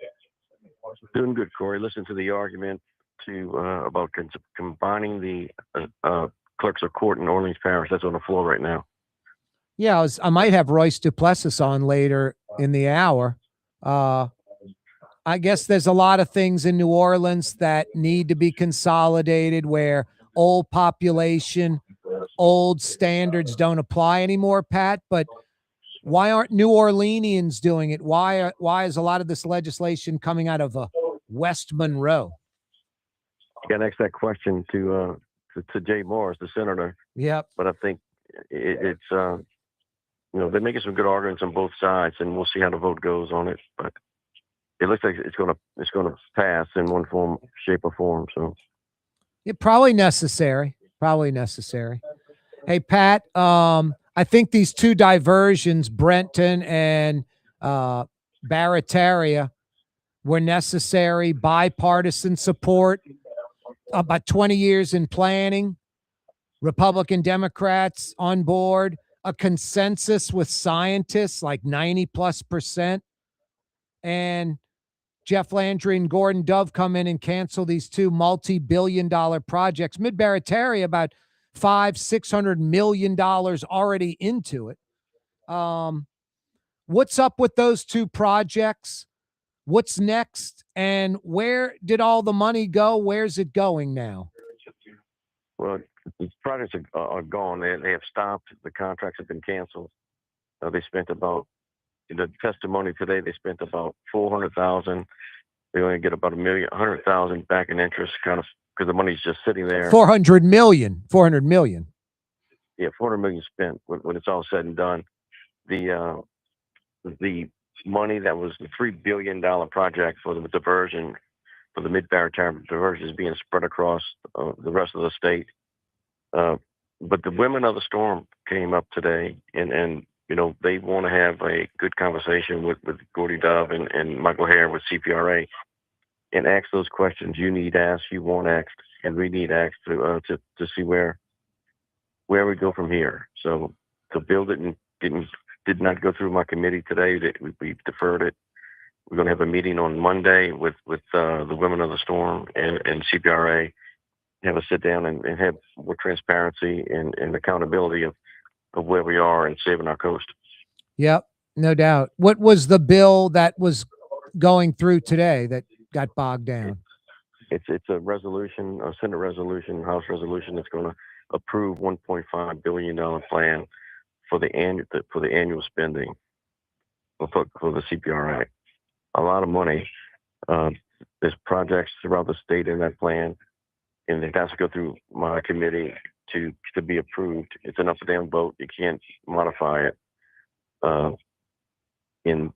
Doing good, Corey. Listen to the argument about combining the clerks of court in Orleans Parish. That's on the floor right now. Yeah, I might have Royce Duplessis on later in the hour. I guess there's a lot of things in New Orleans that need to be consolidated where old population, old standards don't apply anymore, Pat. But why aren't New Orleanians doing it? Why is a lot of this legislation coming out of West Monroe? You got to ask that question to Jay Morris, the senator. Yep. But I think it's they're making some good arguments on both sides, and we'll see how the vote goes on it. But it looks like it's gonna pass in one form, shape, or form. So probably necessary. Hey, Pat. I think these two diversions, Brenton and Barataria, were necessary. Bipartisan support. About 20 years in planning. Republican, Democrats on board. A consensus with scientists, like 90+%. And Jeff Landry and Gordon Dove come in and cancel these two multi-billion-dollar projects. Mid-Barataria, about $500-600 million already into it. What's up with those two projects? What's next? And where did all the money go? Where's it going now? Well, the projects are gone. They have stopped. The contracts have been canceled. They spent about, in the testimony today, they spent about $400,000. They only get about $100,000 back in interest, kind of, because the money's just sitting there. $400 million. Yeah, $400 million spent when it's all said and done. the money that was the $3 billion project for the diversion for the mid-Baratown diversion is being spread across the rest of the state. But the women of the storm came up today, and they want to have a good conversation with Gordy Dove and Michael Hare with CPRA and ask those questions you need asked, you want asked, and we need asked to see where we go from here. So to build it and did not go through my committee today. That we deferred it. We're going to have a meeting on Monday with the Women of the Storm and CPRA. Have a sit down and have more transparency and accountability of where we are and saving our coast. Yep, no doubt. What was the bill that was going through today that got bogged down? It's a resolution, a Senate resolution, House resolution that's going to approve $1.5 billion plan for the annual spending for the CPRA. A lot of money. There's projects throughout the state in that plan, and it has to go through my committee to be approved. It's an up or down vote. You can't modify it. And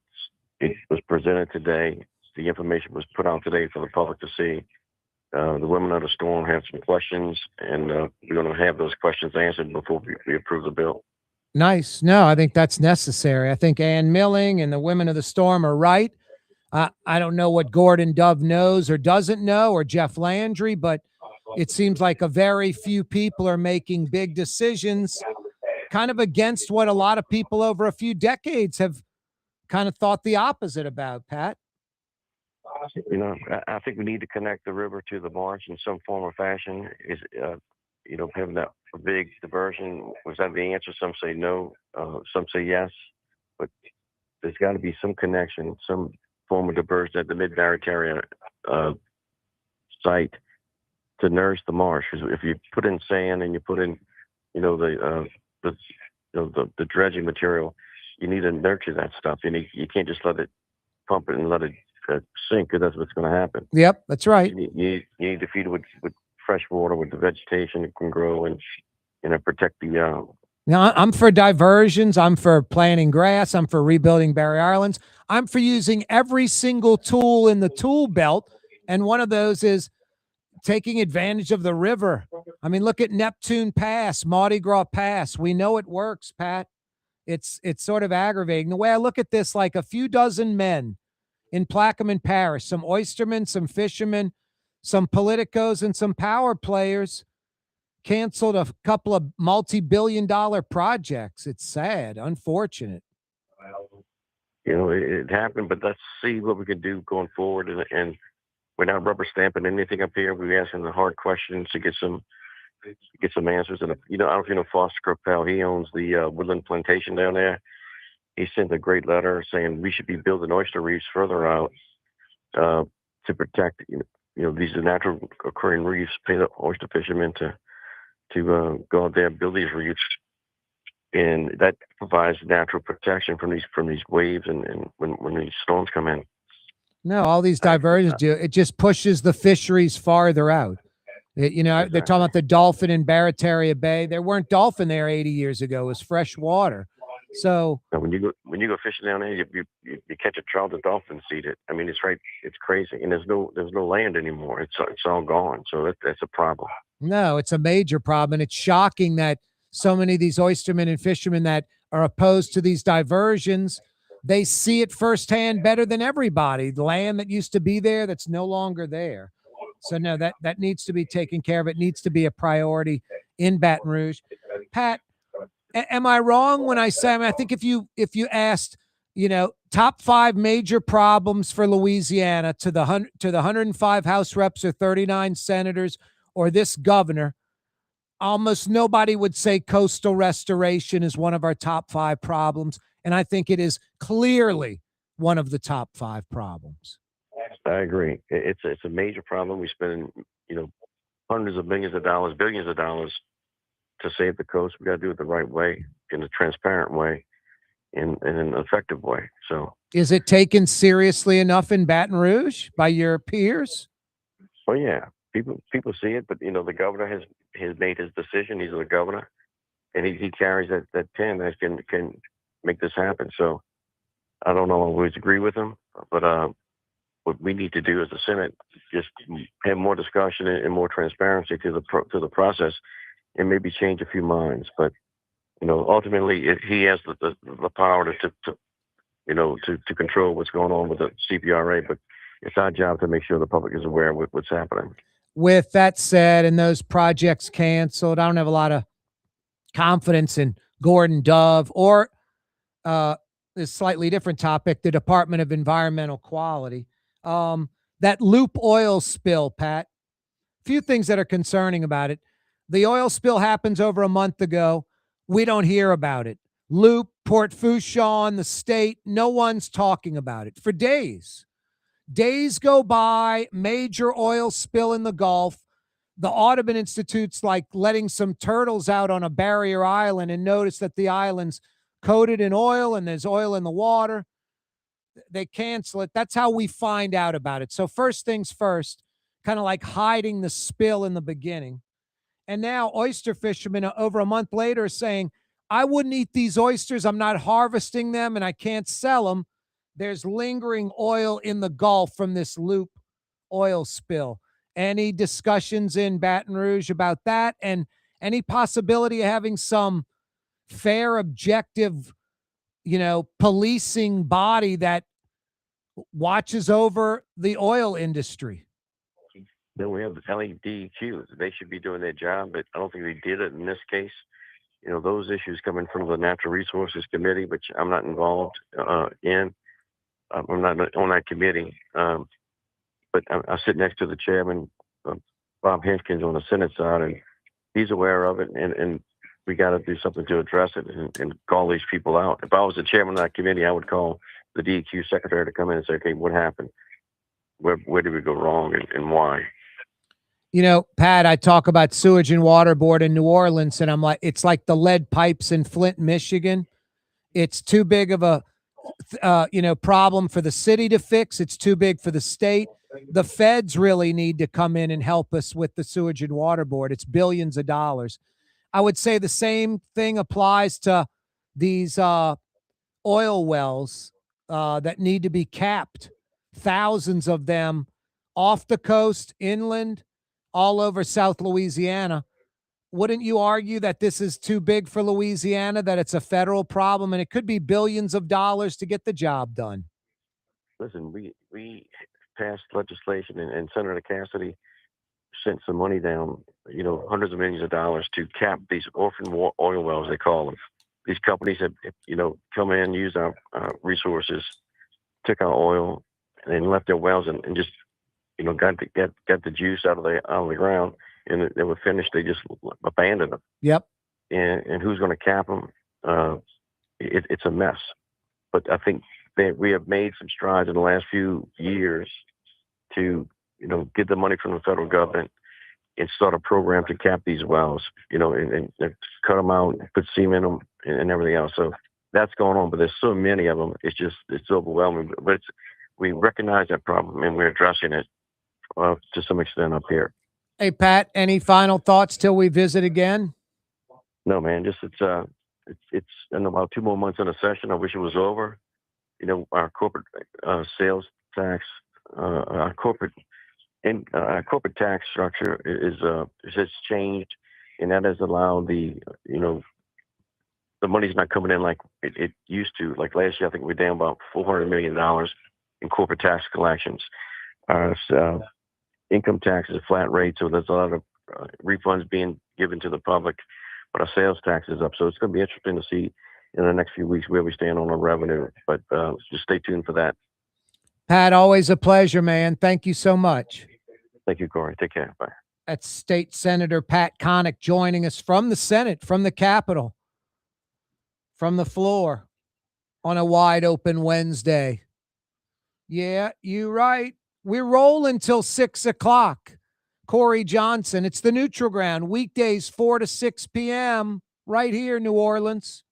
it was presented today. The information was put out today for the public to see. The Women of the Storm have some questions, and we're going to have those questions answered before we approve the bill. Nice. No, I think that's necessary. I think Ann Milling and the Women of the Storm are right. I don't know what Gordon Dove knows or doesn't know, or Jeff Landry, but it seems like a very few people are making big decisions kind of against what a lot of people over a few decades have kind of thought the opposite about, Pat. I think we need to connect the river to the marsh in some form or fashion. Is having that big diversion, was that the answer? Some say no, some say yes, but there's got to be some connection, some form of diversion at the mid-Baratown site to nourish the marsh. If you put in sand and you put in, the dredging material, you need to nurture that stuff. You can't just let it pump it and let it sink, because that's what's going to happen. Yep, that's right. You need to feed it with fresh water, with the vegetation it can grow and protect the. Now, I'm for diversions. I'm for planting grass. I'm for rebuilding barrier islands. I'm for using every single tool in the tool belt, and one of those is taking advantage of the river. I mean, look at Neptune Pass, Mardi Gras Pass. We know it works, Pat. It's sort of aggravating. The way I look at this, like a few dozen men in Plaquemine Parish, some oystermen, some fishermen, some politicos, and some power players canceled a couple of multi-billion-dollar projects. It's sad, unfortunate. It happened, but let's see what we can do going forward. And we're not rubber stamping anything up here. We're asking the hard questions to get some answers. And I don't know if you know Foster Capel. He owns the Woodland Plantation down there. He sent a great letter saying we should be building oyster reefs further out to protect. These are natural occurring reefs. Pay the oyster fishermen to go out there and build these reefs, and that provides natural protection from these waves and when these storms come in. No, all these diversions do. It just pushes the fisheries farther out. They're talking about the dolphin in Barataria Bay. There weren't dolphin there 80 years ago. It was fresh water. So when you go fishing down there, you catch a trout, the dolphins eat it. I mean, it's right. It's crazy, and there's no land anymore. It's all gone. So that's a problem. No, it's a major problem, and it's shocking that so many of these oystermen and fishermen that are opposed to these diversions, they see it firsthand better than everybody. The land that used to be there, that's no longer there. So no, that needs to be taken care of. It needs to be a priority in Baton Rouge. Pat, am I wrong when I say, I think if you asked, top 5 major problems for Louisiana to the 105 House reps or 39 senators or this governor, almost nobody would say coastal restoration is one of our top 5 problems. And I think it is clearly one of the top 5 problems. I agree. It's a major problem. We spend, hundreds of millions of dollars, billions of dollars to save the coast. We got to do it the right way, in a transparent way, in an effective way. So, is it taken seriously enough in Baton Rouge by your peers? Oh yeah, people see it, but the governor has made his decision. He's the governor, and he carries that pen that can make this happen. So I don't always agree with him, but what we need to do as the Senate just have more discussion and more transparency to the process, and maybe change a few minds. But ultimately, he has the power to control what's going on with the CPRA. But it's our job to make sure the public is aware of what's happening. With that said, and those projects canceled, I don't have a lot of confidence in Gordon Dove or this slightly different topic, the Department of Environmental Quality. That Loop oil spill, Pat, few things that are concerning about it. The oil spill happens over a month ago. We don't hear about it. Loop, Port Fourchon, the state, no one's talking about it for days. Days go by, major oil spill in the Gulf. The Audubon Institute's like letting some turtles out on a barrier island and notice that the island's coated in oil and there's oil in the water. They cancel it. That's how we find out about it. So first things first, kind of like hiding the spill in the beginning. And now oyster fishermen over a month later are saying, I wouldn't eat these oysters. I'm not harvesting them and I can't sell them. There's lingering oil in the Gulf from this Loop oil spill. Any discussions in Baton Rouge about that? And any possibility of having some fair, objective, policing body that watches over the oil industry? Then we have the LEDQs. They should be doing their job, but I don't think they did it in this case. Those issues coming from the Natural Resources Committee, which I'm not involved in. I'm not on that committee. But I sit next to the chairman, Bob Hinchkins, on the Senate side, and he's aware of it, and we got to do something to address it and call these people out. If I was the chairman of that committee, I would call the DEQ secretary to come in and say, okay, what happened? Where did we go wrong and why? Pat, I talk about sewage and water board in New Orleans, and I'm like, it's like the lead pipes in Flint, Michigan. It's too big of a, problem for the city to fix. It's too big for the state. The feds really need to come in and help us with the sewage and water board. It's billions of dollars. I would say the same thing applies to these oil wells that need to be capped. Thousands of them off the coast, inland, all over South Louisiana. Wouldn't you argue that this is too big for Louisiana, that it's a federal problem, and it could be billions of dollars to get the job done? Listen, we passed legislation, and Senator Cassidy sent some money down, hundreds of millions of dollars to cap these orphan oil wells, they call them. These companies have, come in, used our resources, took our oil, and then left their wells and just, got the juice out of the ground, and they were finished. They just abandoned them. Yep. And who's going to cap them? It's a mess. But I think that we have made some strides in the last few years to, get the money from the federal government and start a program to cap these wells, and cut them out, put seam in them and everything else. So that's going on, but there's so many of them. It's overwhelming, but we recognize that problem and we're addressing it to some extent up here. Hey, Pat, any final thoughts till we visit again? No, man, it's in about 2 more months in a session. I wish it was over. Our corporate sales tax, our corporate tax structure has changed, and that has allowed the money's not coming in like it used to. Like last year, I think we're down about $400 million in corporate tax collections. Income tax is a flat rate, so there's a lot of refunds being given to the public, but our sales tax is up. So it's going to be interesting to see in the next few weeks where we stand on our revenue, but just stay tuned for that. Pat, always a pleasure, man. Thank you so much. Thank you, Corey. Take care. Bye. That's State Senator Pat Connick joining us from the Senate, from the Capitol, from the floor on a wide open Wednesday. Yeah, you're right. We're rolling till 6 o'clock. Corey Johnson. It's the Neutral Ground, weekdays 4 to 6 p.m. right here, New Orleans.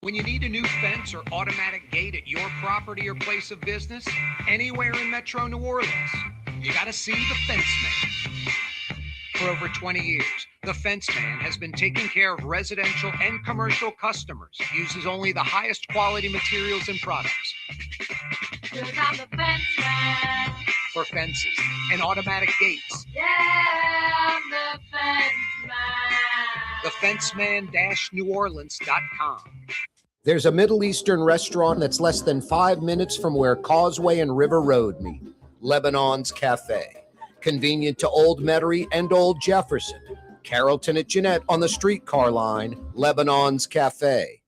When you need a new fence or automatic gate at your property or place of business, anywhere in Metro New Orleans, you got to see the fence man. For over 20 years, the Fence Man has been taking care of residential and commercial customers. Uses only the highest quality materials and products. 'Cause I'm the Fence Man. For fences and automatic gates. Yeah, I'm the Fence Man. TheFenceman-NewOrleans.com. There's a Middle Eastern restaurant that's less than 5 minutes from where Causeway and River Road meet, Lebanon's Cafe. Convenient to Old Metairie and Old Jefferson. Carrollton at Jeanette on the streetcar line, Lebanon's Cafe.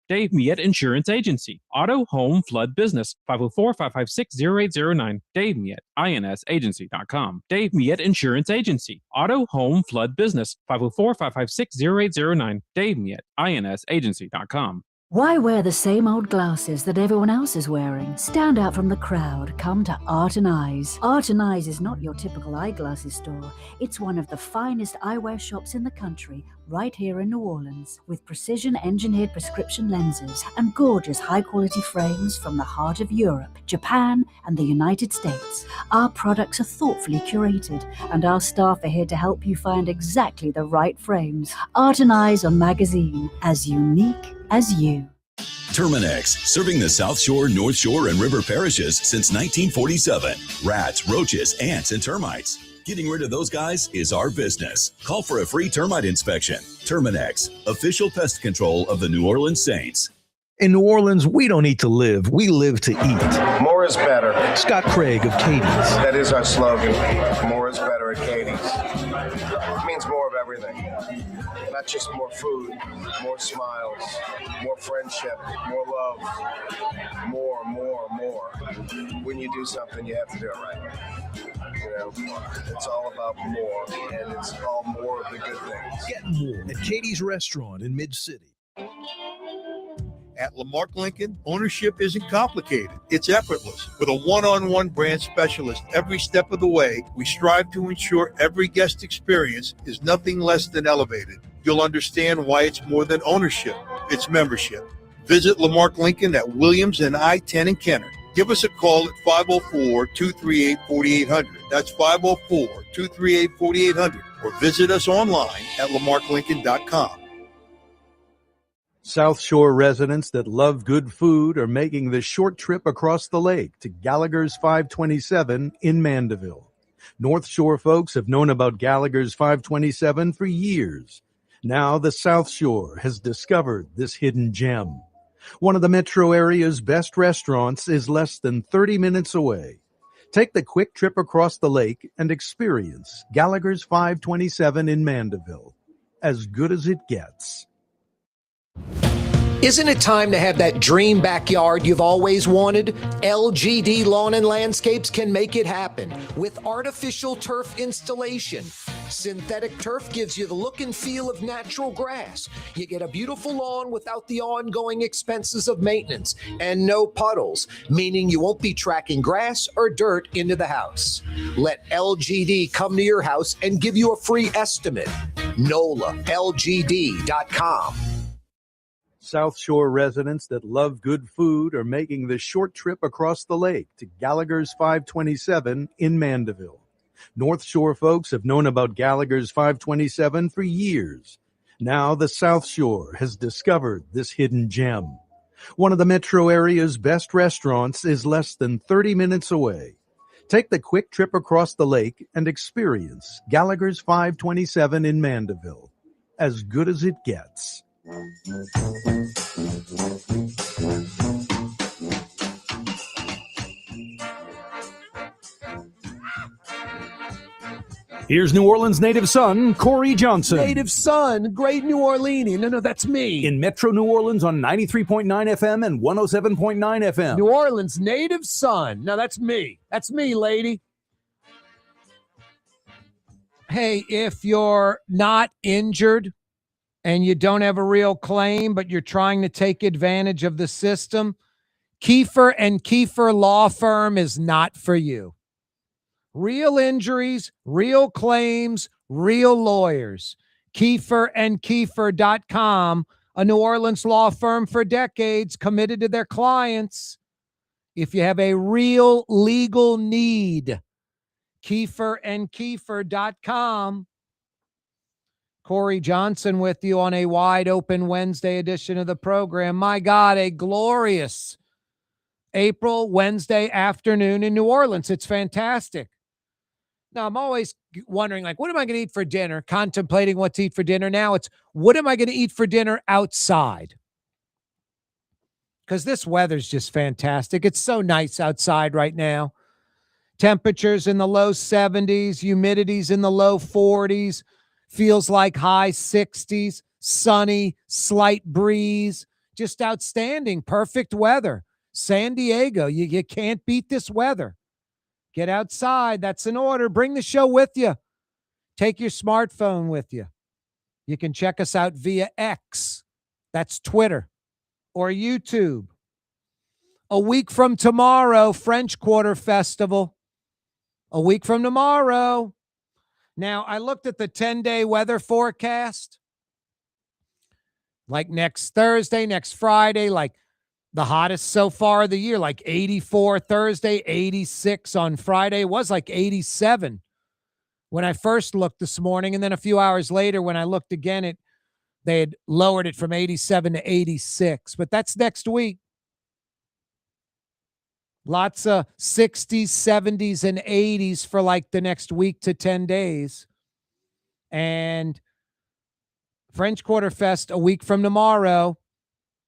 Dave Miette Insurance Agency. Auto, home, flood, business. 504-556-0809. Dave Miette, INSagency.com. Dave Miette Insurance Agency. Auto, home, flood, business. 504-556-0809. Dave Miette, INSagency.com. Why wear the same old glasses that everyone else is wearing? Stand out from the crowd. Come to Art and Eyes. Art and Eyes is not your typical eyeglasses store. It's one of the finest eyewear shops in the country, right here in New Orleans, with precision-engineered prescription lenses and gorgeous high-quality frames from the heart of Europe, Japan, and the United States. Our products are thoughtfully curated, and our staff are here to help you find exactly the right frames. Art and Eyes on Magazine, as unique as you. Terminex, serving the South Shore, North Shore, and River parishes since 1947. Rats, roaches, ants, and termites. Getting rid of those guys is our business. Call for a free termite inspection. Terminex, official pest control of the New Orleans Saints. In New Orleans, we don't eat to live, we live to eat. More is better. Scott Craig of Katie's. That is our slogan. More is better at Katie's. It means more of everything. Not just more food, more smiles, more friendship, more love, more. When you do something, you have to do it right. You know, it's all about more, and it's all more of the good things. Get more at Katie's Restaurant in Mid-City. At Lamarck Lincoln, ownership isn't complicated. It's effortless. With a one-on-one brand specialist every step of the way, we strive to ensure every guest experience is nothing less than elevated. You'll understand why it's more than ownership. It's membership. Visit Lamarck Lincoln at Williams and I-10 in Kenner. Give us a call at 504-238-4800. That's 504-238-4800. Or visit us online at lamarcklincoln.com. South Shore residents that love good food are making the short trip across the lake to Gallagher's 527 in Mandeville. North Shore folks have known about Gallagher's 527 for years. Now the South Shore has discovered this hidden gem. One of the metro area's best restaurants is less than 30 minutes away. Take the quick trip across the lake and experience Gallagher's 527 in Mandeville. As good as it gets. Isn't it time to have that dream backyard you've always wanted? LGD Lawn and Landscapes can make it happen with artificial turf installation. Synthetic turf gives you the look and feel of natural grass. You get a beautiful lawn without the ongoing expenses of maintenance and no puddles, meaning you won't be tracking grass or dirt into the house. Let LGD come to your house and give you a free estimate. NOLALGD.com. South Shore residents that love good food are making the short trip across the lake to Gallagher's 527 in Mandeville. North Shore folks have known about Gallagher's 527 for years. Now the South Shore has discovered this hidden gem. One of the metro area's best restaurants is less than 30 minutes away. Take the quick trip across the lake and experience Gallagher's 527 in Mandeville. As good as it gets. Here's New Orleans native son, Corey Johnson. Native son, great New Orleans. No, that's me. In Metro New Orleans on 93.9 FM and 107.9 FM. New Orleans native son. No, that's me. That's me, lady. Hey, if you're not injured and you don't have a real claim, but you're trying to take advantage of the system, Kiefer and Kiefer Law Firm is not for you. Real injuries, real claims, real lawyers. KieferandKiefer.com, a New Orleans law firm for decades, committed to their clients. If you have a real legal need, KieferandKiefer.com. Corey Johnson with you on a wide open Wednesday edition of the program. My God, a glorious April Wednesday afternoon in New Orleans. It's fantastic. Now, I'm always wondering, like, what am I going to eat for dinner? Contemplating what to eat for dinner. Now it's, what am I going to eat for dinner outside? Because this weather's just fantastic. It's so nice outside right now. Temperatures in the low 70s, humidity's in the low 40s, feels like high 60s, sunny, slight breeze, just outstanding, perfect weather. San Diego, you can't beat this weather. Get outside. That's an order. Bring the show with you. Take your smartphone with you. You can check us out via X. That's Twitter or YouTube. A week from tomorrow, French Quarter Festival. A week from tomorrow. Now, I looked at the 10-day weather forecast. Like next Thursday, next Friday, like the hottest so far of the year, like 84 Thursday, 86 on Friday. It was like 87 when I first looked this morning. And then a few hours later, when I looked again, they had lowered it from 87 to 86. But that's next week. Lots of 60s, 70s, and 80s for like the next week to 10 days. And French Quarter Fest a week from tomorrow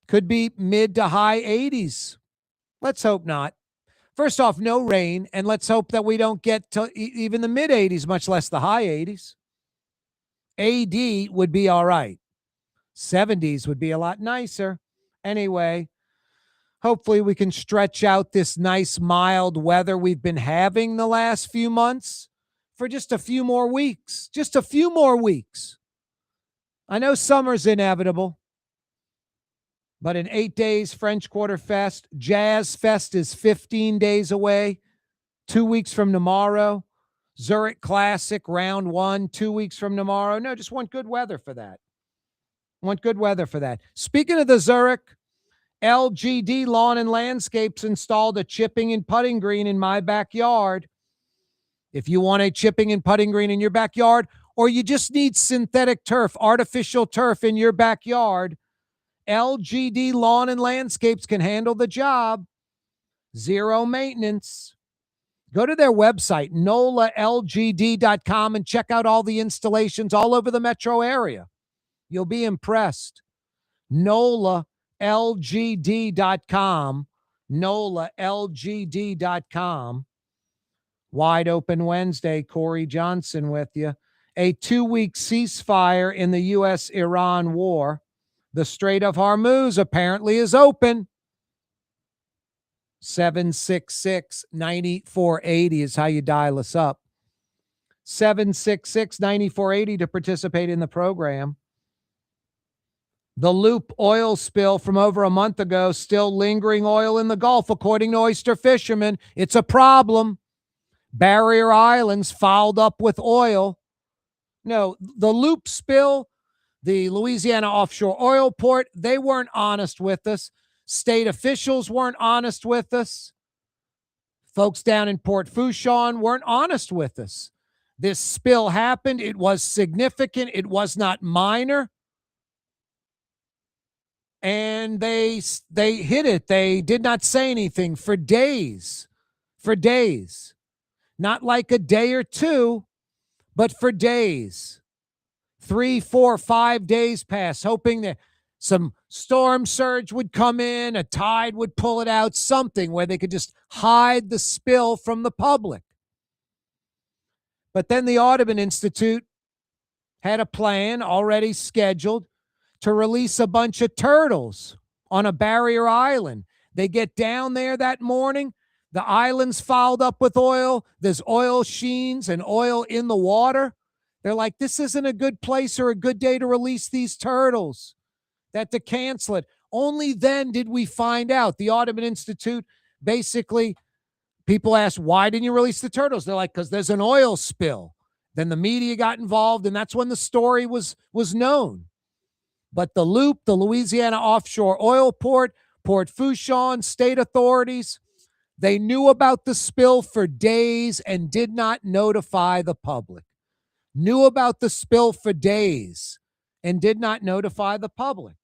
could be mid to high 80s. Let's hope not. First off, no rain, and let's hope that we don't get to even the mid 80s, much less the high 80s. AD would be all right. 70s would be a lot nicer. Anyway, hopefully we can stretch out this nice mild weather we've been having the last few months for just a few more weeks. Just a few more weeks. I know summer's inevitable, but in 8 days, French Quarter Fest, Jazz Fest is 15 days away, 2 weeks from tomorrow. Zurich Classic, round 1, 2 weeks from tomorrow. No, just want good weather for that. Want good weather for that. Speaking of the Zurich, LGD Lawn and Landscapes installed a chipping and putting green in my backyard. If you want a chipping and putting green in your backyard, or you just need synthetic turf, artificial turf in your backyard, LGD Lawn and Landscapes can handle the job. Zero maintenance. Go to their website, nolalgd.com, and check out all the installations all over the metro area. You'll be impressed. nolalgd.com, nolalgd.com. Wide open Wednesday, Corey Johnson with you. A 2-week ceasefire in the U.S.-Iran war. The Strait of Hormuz apparently is open. 766-9480 is how you dial us up. 766-9480 to participate in the program. The Loop oil spill from over a month ago, still lingering oil in the Gulf, according to oyster fishermen. It's a problem. Barrier Islands fouled up with oil. No, the Loop spill, the Louisiana offshore oil port, they weren't honest with us. State officials weren't honest with us. Folks down in Port Fourchon weren't honest with us. This spill happened. It was significant. It was not minor. And they hid it. They did not say anything for days. For days. Not like a day or two, but for days. 3, 4, 5 days passed, hoping that some storm surge would come in, a tide would pull it out, something where they could just hide the spill from the public. But then the Audubon Institute had a plan already scheduled to release a bunch of turtles on a barrier island. They get down there that morning. The island's fouled up with oil. There's oil sheens and oil in the water. They're like, this isn't a good place or a good day to release these turtles. That to cancel it. Only then did we find out. The Audubon Institute, basically, people asked, why didn't you release the turtles? They're like, because there's an oil spill. Then the media got involved, and that's when the story was known. But the Loop, the Louisiana offshore oil port, Port Fourchon, state authorities, they knew about the spill for days and did not notify the public. knew about the spill for days and did not notify the public.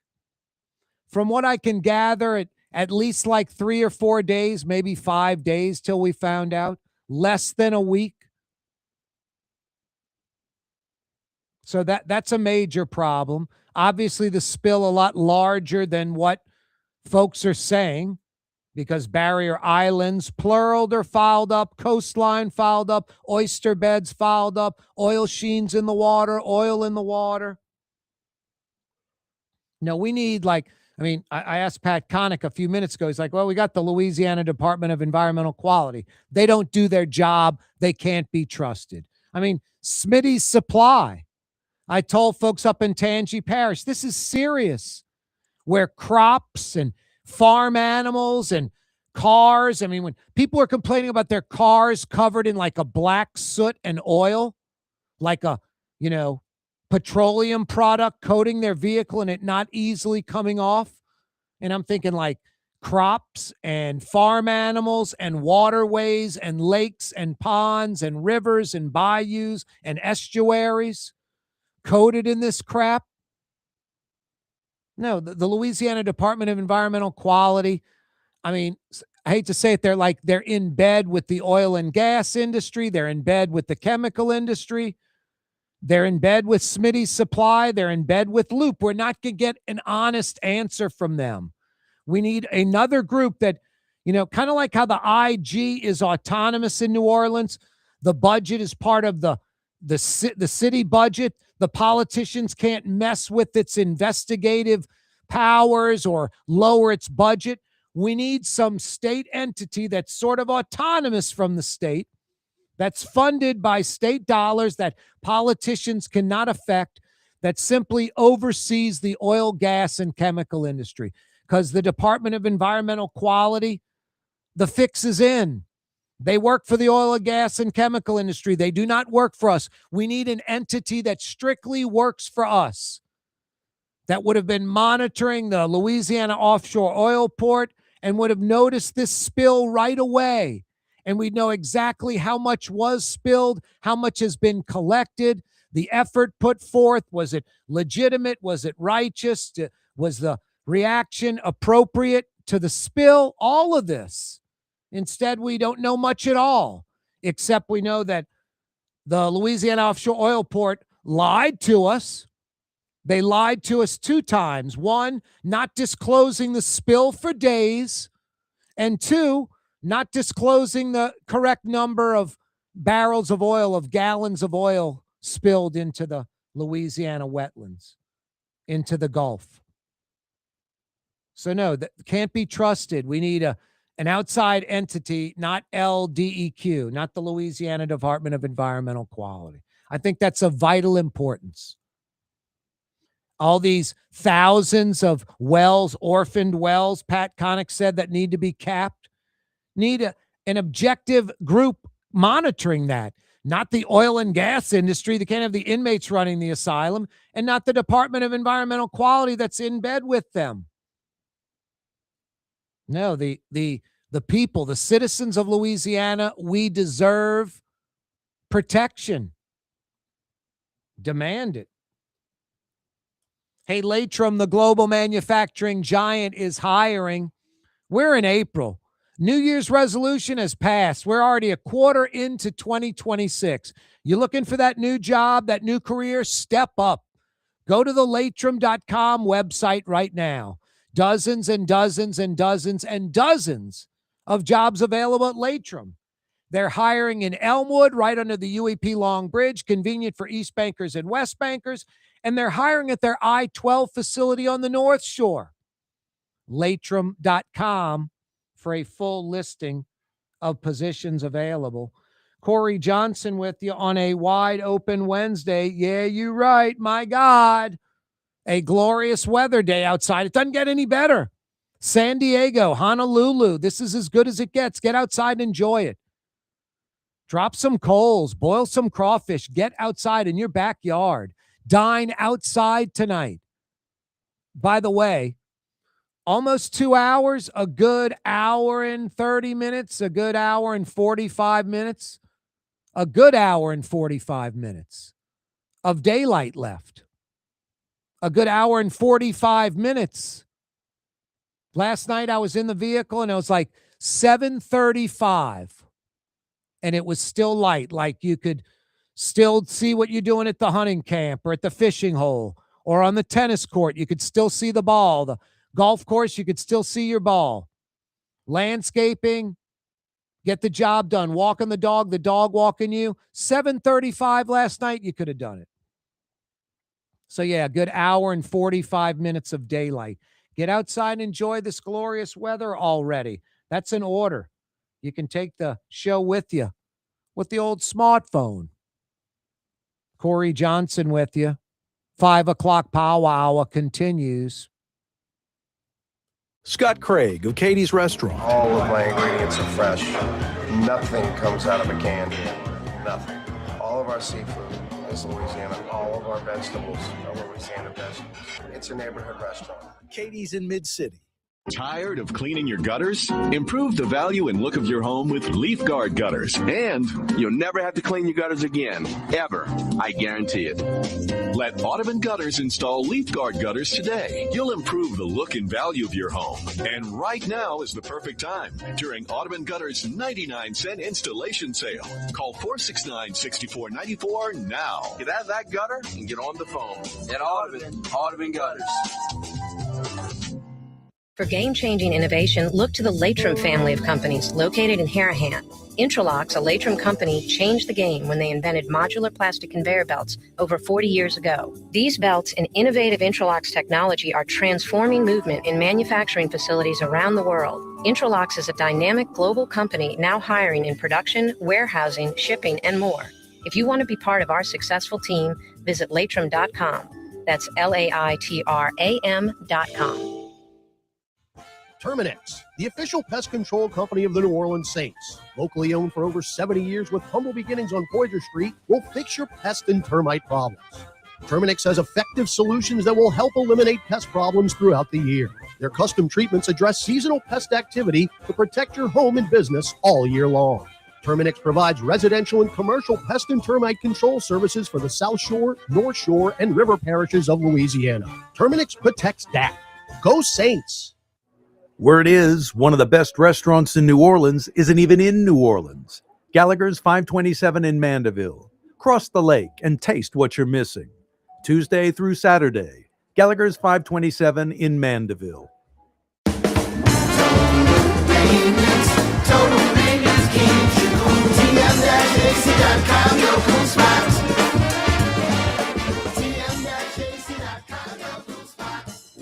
From what I can gather, at least like 3 or 4 days, maybe 5 days till we found out, less than a week. So that's a major problem. Obviously, the spill a lot larger than what folks are saying, because barrier islands, plural, are filed up, coastline filed up, oyster beds filed up, oil sheens in the water, oil in the water. No, we need I asked Pat Connick a few minutes ago. He's like, well, we got the Louisiana Department of Environmental Quality. They don't do their job. They can't be trusted. Smitty's Supply. I told folks up in Tangi Parish, this is serious, where crops and farm animals and cars, when people are complaining about their cars covered in like a black soot and oil, like a, petroleum product coating their vehicle and it not easily coming off. And I'm thinking like crops and farm animals and waterways and lakes and ponds and rivers and bayous and estuaries coated in this crap. No, the Louisiana Department of Environmental Quality, I hate to say it, they're in bed with the oil and gas industry. They're in bed with the chemical industry. They're in bed with Smitty's Supply. They're in bed with Loop. We're not going to get an honest answer from them. We need another group that, kind of like how the IG is autonomous in New Orleans. The budget is part of the city budget. The politicians can't mess with its investigative powers or lower its budget. We need some state entity that's sort of autonomous from the state, that's funded by state dollars that politicians cannot affect, that simply oversees the oil, gas, and chemical industry. Because the Department of Environmental Quality, the fix is in. They work for the oil and gas and chemical industry. They do not work for us. We need an entity that strictly works for us, that would have been monitoring the Louisiana offshore oil port and would have noticed this spill right away. And we'd know exactly how much was spilled, how much has been collected, the effort put forth. Was it legitimate? Was it righteous? Was the reaction appropriate to the spill? All of this. Instead, we don't know much at all, except we know that the Louisiana offshore oil port lied to us. They lied to us 2 times. 1, not disclosing the spill for days. And 2, not disclosing the correct number of barrels of oil, of gallons of oil spilled into the Louisiana wetlands, into the Gulf. So no, that can't be trusted. We need an outside entity, not LDEQ, not the Louisiana Department of Environmental Quality. I think that's of vital importance. All these thousands of wells, orphaned wells, Pat Connick said, that need to be capped, need an objective group monitoring that. Not the oil and gas industry. They can't have the inmates running the asylum, and not the Department of Environmental Quality that's in bed with them. No, the people, the citizens of Louisiana, we deserve protection. Demand it. Hey, Latrim, the global manufacturing giant, is hiring. We're in April. New Year's resolution has passed. We're already a quarter into 2026. You're looking for that new job, that new career? Step up. Go to the Latrim.com website right now. Dozens and dozens and dozens and dozens of jobs available at Latrim. They're hiring in Elmwood, right under the UEP Long Bridge, convenient for East Bankers and West Bankers. And they're hiring at their I-12 facility on the North Shore. Latrim.com for a full listing of positions available. Corey Johnson with you on a wide open Wednesday. Yeah, you're right. My God. A glorious weather day outside. It doesn't get any better. San Diego, Honolulu. This is as good as it gets. Get outside and enjoy it. Drop some coals, boil some crawfish, get outside in your backyard. Dine outside tonight. By the way, almost 2 hours, a good hour and 30 minutes, a good hour and 45 minutes, a good hour and 45 minutes of daylight left. A good hour and 45 minutes. Last night I was in the vehicle and it was like 7:35 and it was still light. Like you could still see what you're doing at the hunting camp or at the fishing hole or on the tennis court. You could still see the ball. The golf course, you could still see your ball. Landscaping, get the job done. Walking the dog walking you. 7:35 last night, you could have done it. So yeah, a good hour and 45 minutes of daylight. Get outside and enjoy this glorious weather already. That's an order. You can take the show with you with the old smartphone. Corey Johnson with you. 5 o'clock Power Hour continues. Scott Craig of Katie's Restaurant. All of my ingredients are fresh. Nothing comes out of a can here. Nothing. All of our seafood is Louisiana. All of our vegetables are Louisiana vegetables. It's a neighborhood restaurant. Katie's in Mid-City. Tired of cleaning your gutters? Improve the value and look of your home with Leaf Guard gutters. And you'll never have to clean your gutters again. Ever. I guarantee it. Let Audubon Gutters install Leaf Guard gutters today. You'll improve the look and value of your home. And right now is the perfect time during Audubon Gutters' 99-cent installation sale. Call 469-6494 now. Get out of that gutter and get on the phone. At Audubon Gutters. For game-changing innovation, look to the Latrim family of companies located in Harahan. Intralox, a Latrim company, changed the game when they invented modular plastic conveyor belts over 40 years ago. These belts and innovative Intralox technology are transforming movement in manufacturing facilities around the world. Intralox is a dynamic global company now hiring in production, warehousing, shipping, and more. If you want to be part of our successful team, visit Latrim.com. That's LAITRAM.com. Terminix, the official pest control company of the New Orleans Saints. Locally owned for over 70 years with humble beginnings on Poydras Street, will fix your pest and termite problems. Terminix has effective solutions that will help eliminate pest problems throughout the year. Their custom treatments address seasonal pest activity to protect your home and business all year long. Terminix provides residential and commercial pest and termite control services for the South Shore, North Shore, and river parishes of Louisiana. Terminix protects that. Go Saints! Word is, one of the best restaurants in New Orleans isn't even in New Orleans. Gallagher's 527 in Mandeville. Cross the lake and taste what you're missing. Tuesday through Saturday. Gallagher's 527 in Mandeville. Total maintenance keeps you cool. TM-AC.com, your cool spots. TM-AC.com, your cool spots.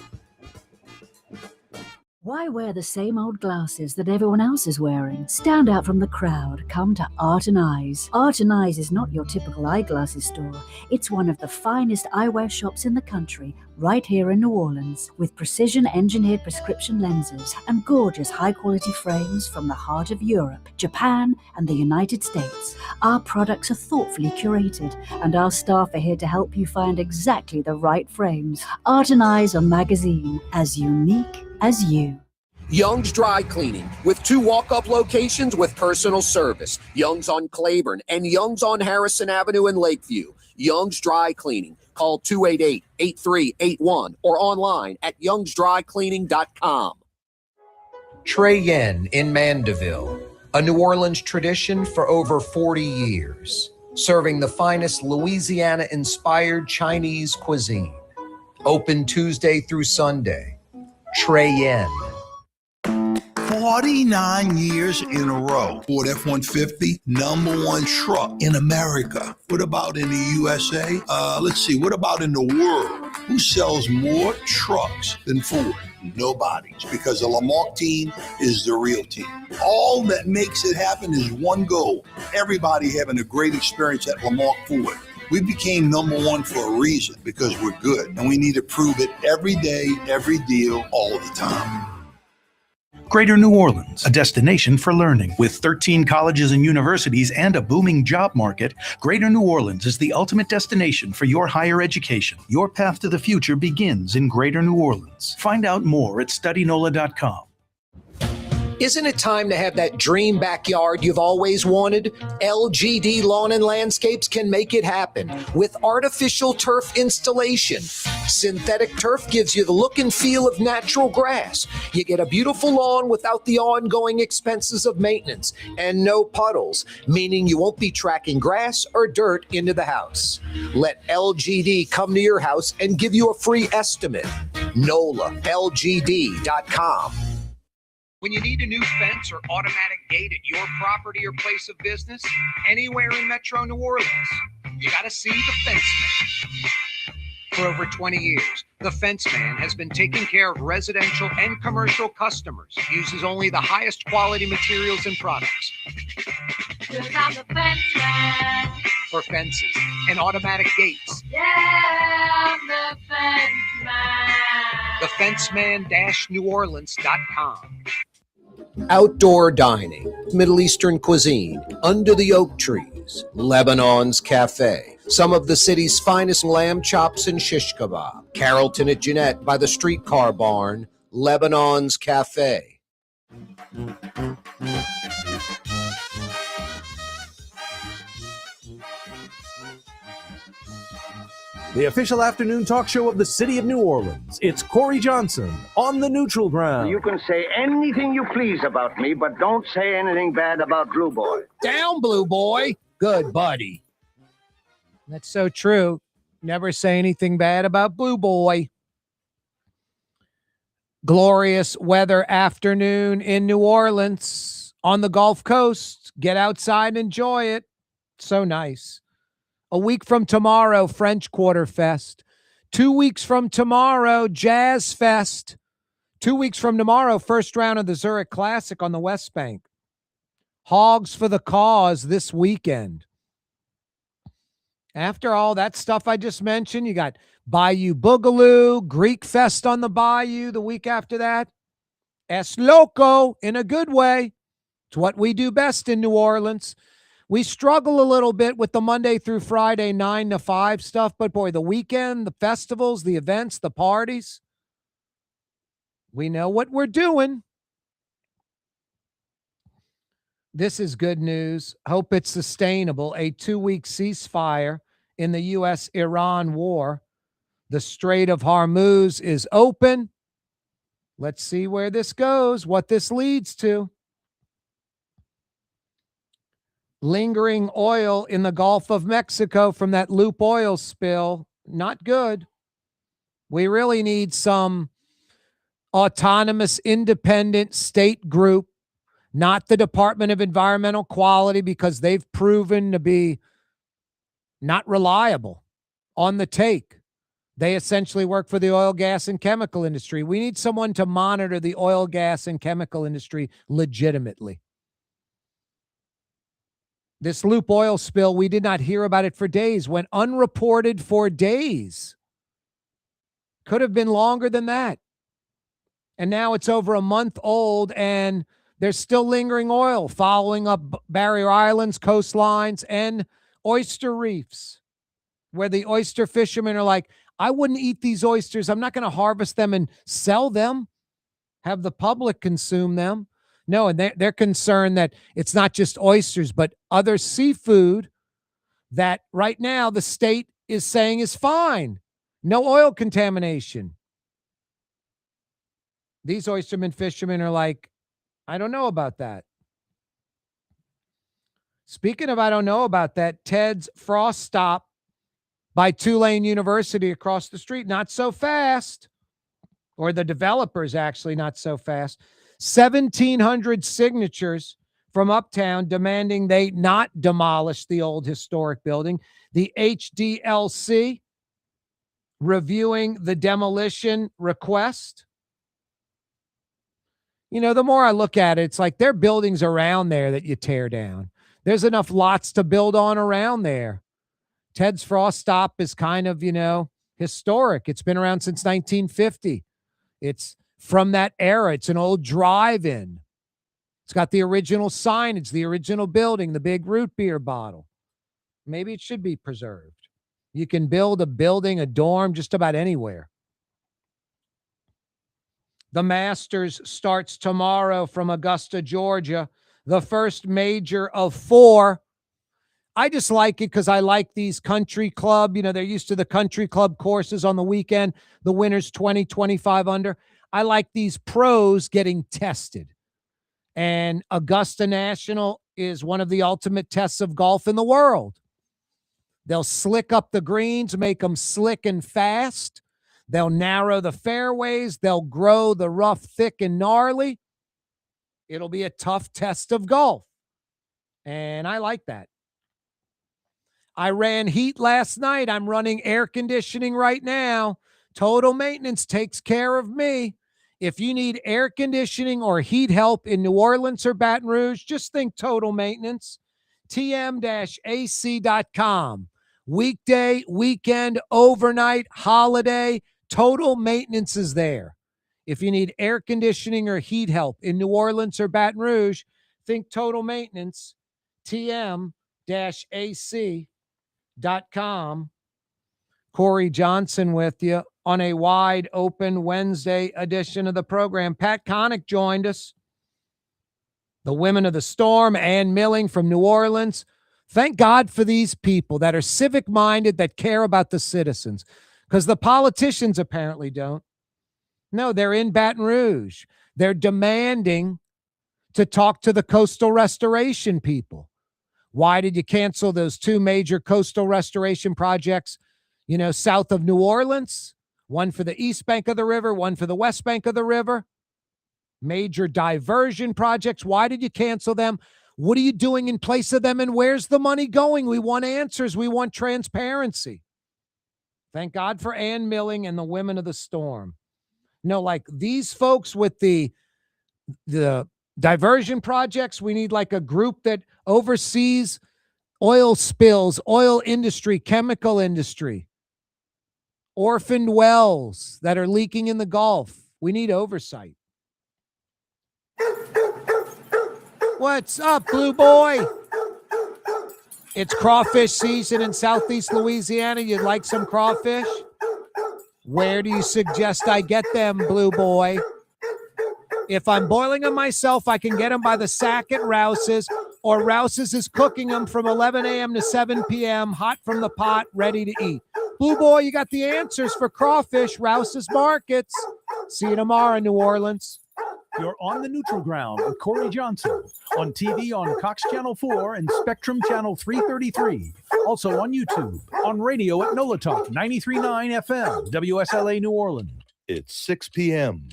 Why wear the same old glasses that everyone else is wearing? Stand out from the crowd. Come to Art and Eyes. Art and Eyes is not your typical eyeglasses store. It's one of the finest eyewear shops in the country, right here in New Orleans, with precision-engineered prescription lenses and gorgeous high-quality frames from the heart of Europe, Japan, and the United States. Our products are thoughtfully curated, and our staff are here to help you find exactly the right frames. Art and Eyes on magazine, as unique as you. Young's Dry Cleaning, with 2 walk-up locations with personal service. Young's on Claiborne and Young's on Harrison Avenue in Lakeview. Young's Dry Cleaning. Call 288-8381 or online at youngsdrycleaning.com. Trey Yen in Mandeville, a New Orleans tradition for over 40 years, serving the finest Louisiana-inspired Chinese cuisine. Open Tuesday through Sunday. Trey Yen. 49 years in a row. Ford F-150, #1 truck in America. What about in the USA? Let's see, what about in the world? Who sells more trucks than Ford? Nobody. It's because the Lamarck team is the real team. All that makes it happen is one goal. Everybody having a great experience at Lamarck Ford. We became #1 for a reason, because we're good. And we need to prove it every day, every deal, all the time. Greater New Orleans, a destination for learning. With 13 colleges and universities and a booming job market, Greater New Orleans is the ultimate destination for your higher education. Your path to the future begins in Greater New Orleans. Find out more at studynola.com. Isn't it time to have that dream backyard you've always wanted? LGD Lawn and Landscapes can make it happen with artificial turf installation. Synthetic turf gives you the look and feel of natural grass. You get a beautiful lawn without the ongoing expenses of maintenance and no puddles, meaning you won't be tracking grass or dirt into the house. Let LGD come to your house and give you a free estimate. NOLALGD.com. When you need a new fence or automatic gate at your property or place of business, anywhere in Metro New Orleans, you got to see the Fence Man. For over 20 years, the Fence Man has been taking care of residential and commercial customers, uses only the highest quality materials and products. 'Cause I'm the Fence Man. For fences and automatic gates. Yeah, I'm the Fence Man. TheFenceman-NewOrleans.com. Outdoor dining, Middle Eastern cuisine, under the oak trees, Lebanon's Cafe, some of the city's finest lamb chops and shish kebab, Carrollton at Jeanette by the streetcar barn, Lebanon's Cafe. The official afternoon talk show of the city of New Orleans. It's Corey Johnson on the neutral ground. You can say anything you please about me, but don't say anything bad about Blue Boy. Down, Blue Boy. Good buddy. That's so true. Never say anything bad about Blue Boy. Glorious weather afternoon in New Orleans on the Gulf Coast. Get outside and enjoy it. So nice. A week from tomorrow, French Quarter Fest. 2 weeks from tomorrow, Jazz Fest. 2 weeks from tomorrow, first round of the Zurich Classic on the West Bank. Hogs for the Cause this weekend. After all that stuff I just mentioned, you got Bayou Boogaloo, Greek Fest on the Bayou the week after that. Es Loco in a good way. It's what we do best in New Orleans. We struggle a little bit with the Monday through Friday 9 to 5 stuff, but boy, the weekend, the festivals, the events, the parties, we know what we're doing. This is good news. Hope it's sustainable. A 2-week ceasefire in the U.S.-Iran war. The Strait of Hormuz is open. Let's see where this goes, what this leads to. Lingering oil in the Gulf of Mexico from that Loop oil spill. Not good. We really need some autonomous, independent state group, not the Department of Environmental Quality, because they've proven to be not reliable on the take. They essentially work for the oil, gas, and chemical industry. We need someone to monitor the oil, gas, and chemical industry legitimately. This Loop oil spill, we did not hear about it for days, went unreported for days. Could have been longer than that. And now it's over a month old, and there's still lingering oil following up barrier islands, coastlines, and oyster reefs, where the oyster fishermen are like, I wouldn't eat these oysters. I'm not going to harvest them and sell them, have the public consume them. No, and they're concerned that it's not just oysters, but other seafood that right now the state is saying is fine. No oil contamination. These oystermen fishermen are like, I don't know about that. Speaking of I don't know about that, Ted's Frostop by Tulane University across the street, not so fast. Or the developers actually not so fast. 1,700 signatures from Uptown demanding they not demolish the old historic building. The HDLC reviewing the demolition request. You know, the more I look at it, it's like there are buildings around there that you tear down. There's enough lots to build on around there. Ted's Frostop is kind of, historic. It's been around since 1950. It's from that era. It's an old drive-in. It's got the original signage, the original building, the big root beer bottle. Maybe it should be preserved. You can build a building, a dorm, just about anywhere. The Masters starts tomorrow from Augusta, Georgia, the first major of 4. I just like it because I like these country club. They're used to the country club courses on the weekend. The winners 20, 25 under. I like these pros getting tested. And Augusta National is one of the ultimate tests of golf in the world. They'll slick up the greens, make them slick and fast. They'll narrow the fairways. They'll grow the rough thick and gnarly. It'll be a tough test of golf. And I like that. I ran heat last night. I'm running air conditioning right now. Total Maintenance takes care of me. If you need air conditioning or heat help in New Orleans or Baton Rouge, just think Total Maintenance. tm-ac.com. Weekday, weekend, overnight, holiday, Total Maintenance is there. If you need air conditioning or heat help in New Orleans or Baton Rouge, think Total Maintenance. tm-ac.com. Corey Johnson with you on a wide open Wednesday edition of the program. Pat Connick joined us. The Women of the Storm, Ann Milling from New Orleans. Thank God for these people that are civic-minded, that care about the citizens, because the politicians apparently don't. No, they're in Baton Rouge. They're demanding to talk to the coastal restoration people. Why did you cancel those 2 major coastal restoration projects, south of New Orleans? One for the east bank of the river, one for the west bank of the river. Major diversion projects. Why did you cancel them? What are you doing in place of them? And where's the money going? We want answers. We want transparency. Thank God for Ann Milling and the Women of the Storm. Like these folks with the diversion projects, we need like a group that oversees oil spills, oil industry, chemical industry, orphaned wells that are leaking in the Gulf. We need oversight. What's up, Blue Boy? It's crawfish season in Southeast Louisiana. You'd like some crawfish? Where do you suggest I get them, Blue Boy? If I'm boiling them myself, I can get them by the sack at Rouse's, or Rouse's is cooking them from 11 a.m. to 7 p.m., hot from the pot, ready to eat. Blue Boy, you got the answers for crawfish, Rouse's Markets. See you tomorrow in New Orleans. You're on the neutral ground with Corey Johnson on TV on Cox Channel 4 and Spectrum Channel 333. Also on YouTube, on radio at NOLA Talk 93.9 FM, WSLA New Orleans. It's 6 p.m.